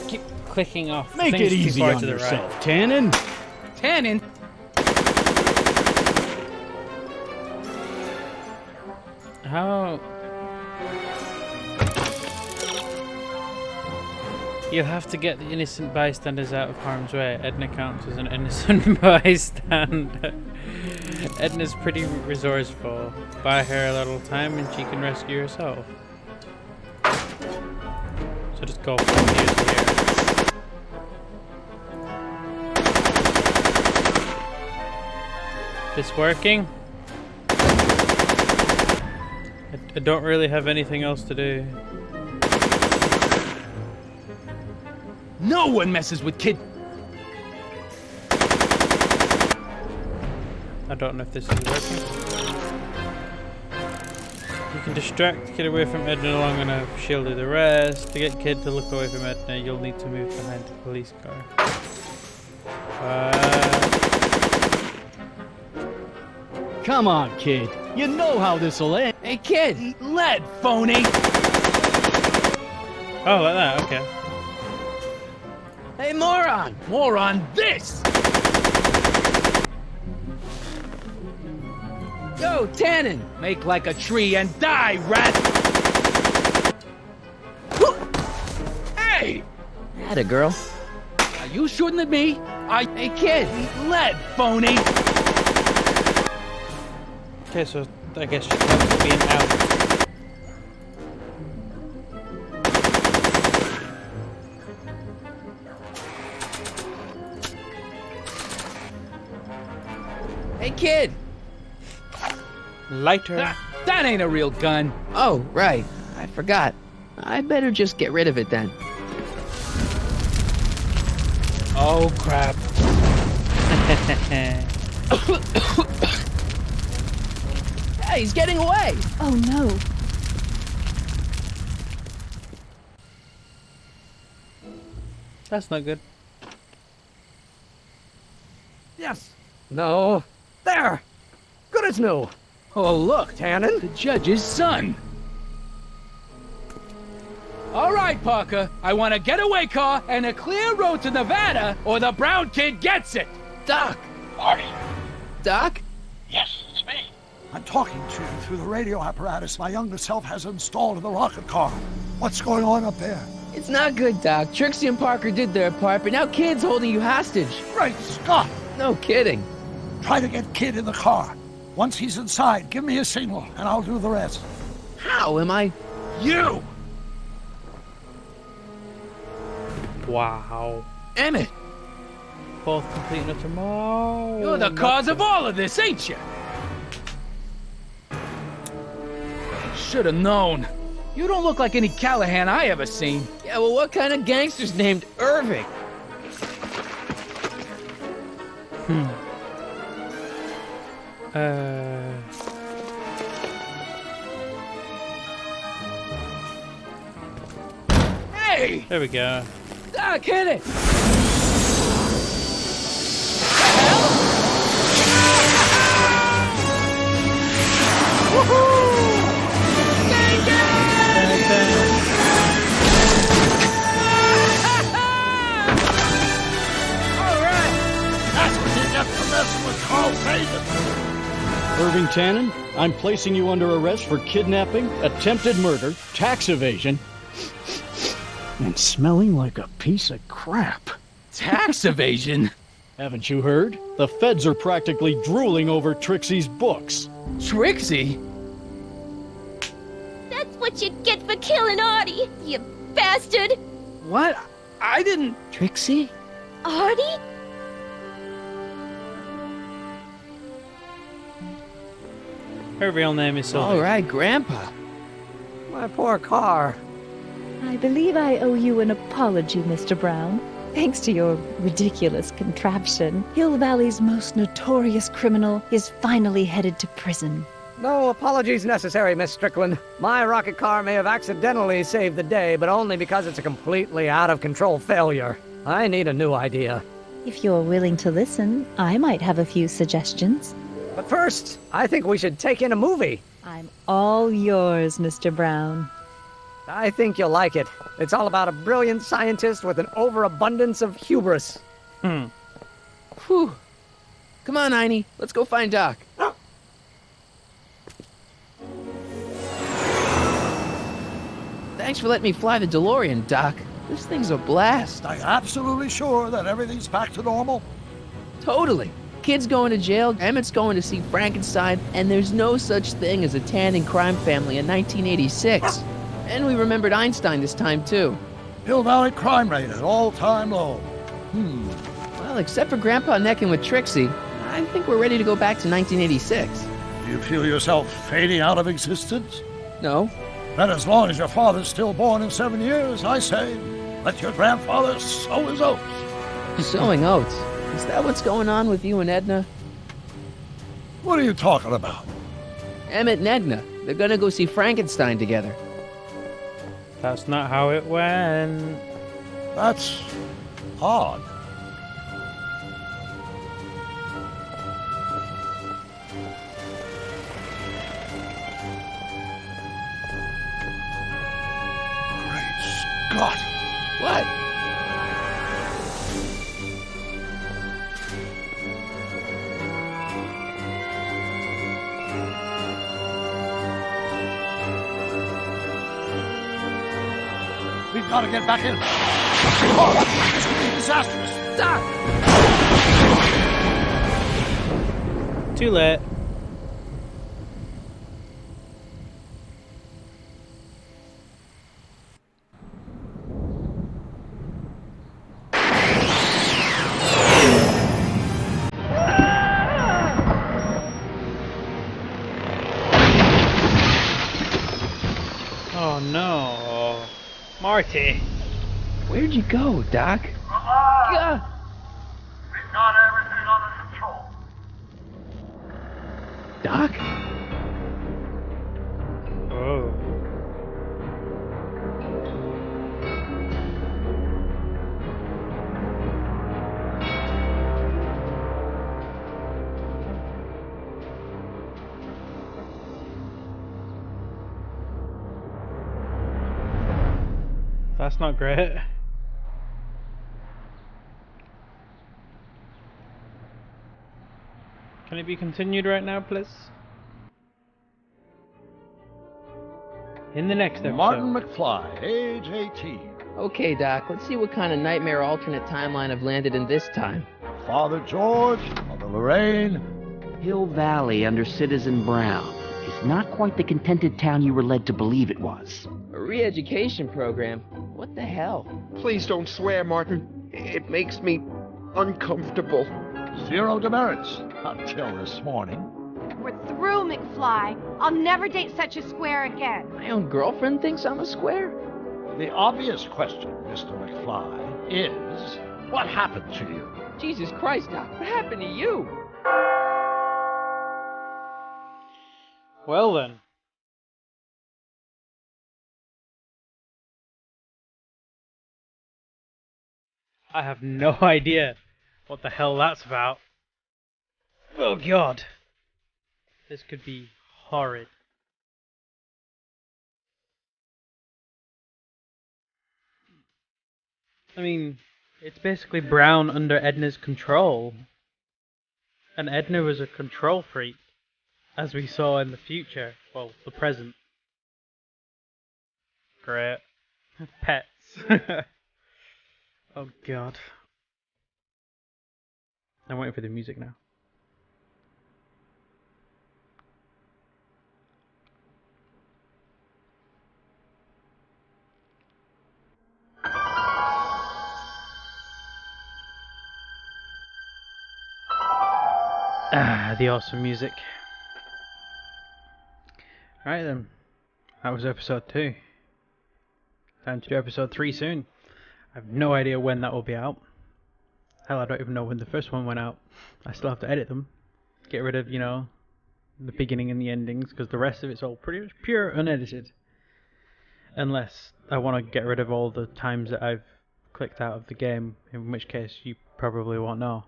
Keep clicking off. Make things it too easy far on to the yourself, right. Tannen. Tannen? How? You have to get the innocent bystanders out of harm's way. Edna counts as an innocent bystander. Edna's pretty resourceful. Buy her a little time and she can rescue herself. So just go from here to here. This working? I don't really have anything else to do. No one messes with kid. I don't know if this is working. You can distract Kid away from Edna long enough, she'll do the rest. To get Kid to look away from Edna, you'll need to move behind the police car. Come on, kid. You know how this'll end. Hey, kid! Eat lead, phony! Oh, like that, okay. Hey, moron! Moron, this! Yo, Tannen! Make like a tree and die, rat! Hey! Atta girl. Are you shooting at me? Hey, kid! Eat lead, phony! Okay, so I guess she counts as being out. Hey, kid! Lighter. That ain't a real gun. Oh, right. I forgot. I better just get rid of it then. Oh, crap. Hey, he's getting away! Oh no. That's not good. Yes. No. There. Good as new. Oh, look. Tannen? The judge's son. All right, Parker. I want a getaway car and a clear road to Nevada, or the brown kid gets it. Doc! Marty. Doc? Yes, it's me. I'm talking to you through the radio apparatus my younger self has installed in the rocket car. What's going on up there? It's not good, Doc. Trixie and Parker did their part, but now Kid's holding you hostage. Great Scott! No kidding. Try to get Kid in the car. Once he's inside, give me a signal, and I'll do the rest. How am I? You! Wow. Emmett! Both complete and utter. Oh, You're the cause of all of this, ain't you? Should have known. You don't look like any Callahan I ever seen. Yeah, well, what kind of gangster's named Irving? Hey! There we go. Doc, hit it! That's what you get for messing with Carl Fagan. Irving Tannen, I'm placing you under arrest for kidnapping, attempted murder, tax evasion, and smelling like a piece of crap. Tax evasion? Haven't you heard? The feds are practically drooling over Trixie's books. Trixie? That's what what you get for killing Artie, you bastard! What? I didn't... Trixie? Artie? Her real name is Sylvie. All right, Grandpa. My poor car. I believe I owe you an apology, Mr. Brown. Thanks to your ridiculous contraption, Hill Valley's most notorious criminal is finally headed to prison. No apologies necessary, Miss Strickland. My rocket car may have accidentally saved the day, but only because it's a completely out-of-control failure. I need a new idea. If you're willing to listen, I might have a few suggestions. But first, I think we should take in a movie. I'm all yours, Mr. Brown. I think you'll like it. It's all about a brilliant scientist with an overabundance of hubris. Whew. Come on, Einie. Let's go find Doc. Thanks for letting me fly the DeLorean, Doc. This thing's a blast. Are you absolutely sure that everything's back to normal? Totally. Kid's going to jail, Emmett's going to see Frankenstein, and there's no such thing as a Tannen crime family in 1986. And we remembered Einstein this time, too. Hill Valley crime rate at all-time low. Well, except for Grandpa necking with Trixie, I think we're ready to go back to 1986. Do you feel yourself fading out of existence? No. Then as long as your father's still born in 7 years, I say, let your grandfather sow his oats. Sowing oats? Is that what's going on with you and Edna? What are you talking about? Emmett and Edna. They're gonna go see Frankenstein together. That's not how it went. That's odd. Great Scott! What? We've got to get back in. Oh, this could be disastrous. Doc! Too late. Oh no. Marty. Where'd you go, Doc? We've got everything under control. Doc? Oh. That's not great. Can it be continued right now, please? In the next episode. Martin McFly, age 18. Okay, Doc, let's see what kind of nightmare alternate timeline I've landed in this time. Father George, Mother Lorraine. Hill Valley under Citizen Brown is not quite the contented town you were led to believe it was. A re-education program? What the hell? Please don't swear, Martin. It makes me uncomfortable. Zero demerits until this morning. We're through, McFly. I'll never date such a square again. My own girlfriend thinks I'm a square? The obvious question, Mr. McFly, is what happened to you? Jesus Christ, Doc, what happened to you? Well then. I have no idea what the hell that's about. Oh god. This could be horrid. I mean, it's basically Brown under Edna's control. And Edna was a control freak, as we saw in the future. Well, the present. Great. Pets. Oh god. I'm waiting for the music now. Ah, the awesome music. Right then, that was episode 2. Time to do episode 3 soon. I have no idea when that will be out. Hell, I don't even know when the first one went out. I still have to edit them. Get rid of, you know, the beginning and the endings, because the rest of it's all pretty much pure unedited. Unless I want to get rid of all the times that I've clicked out of the game, in which case you probably won't know.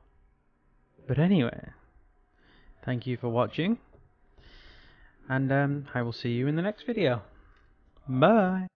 But anyway, thank you for watching, and I will see you in the next video. Bye!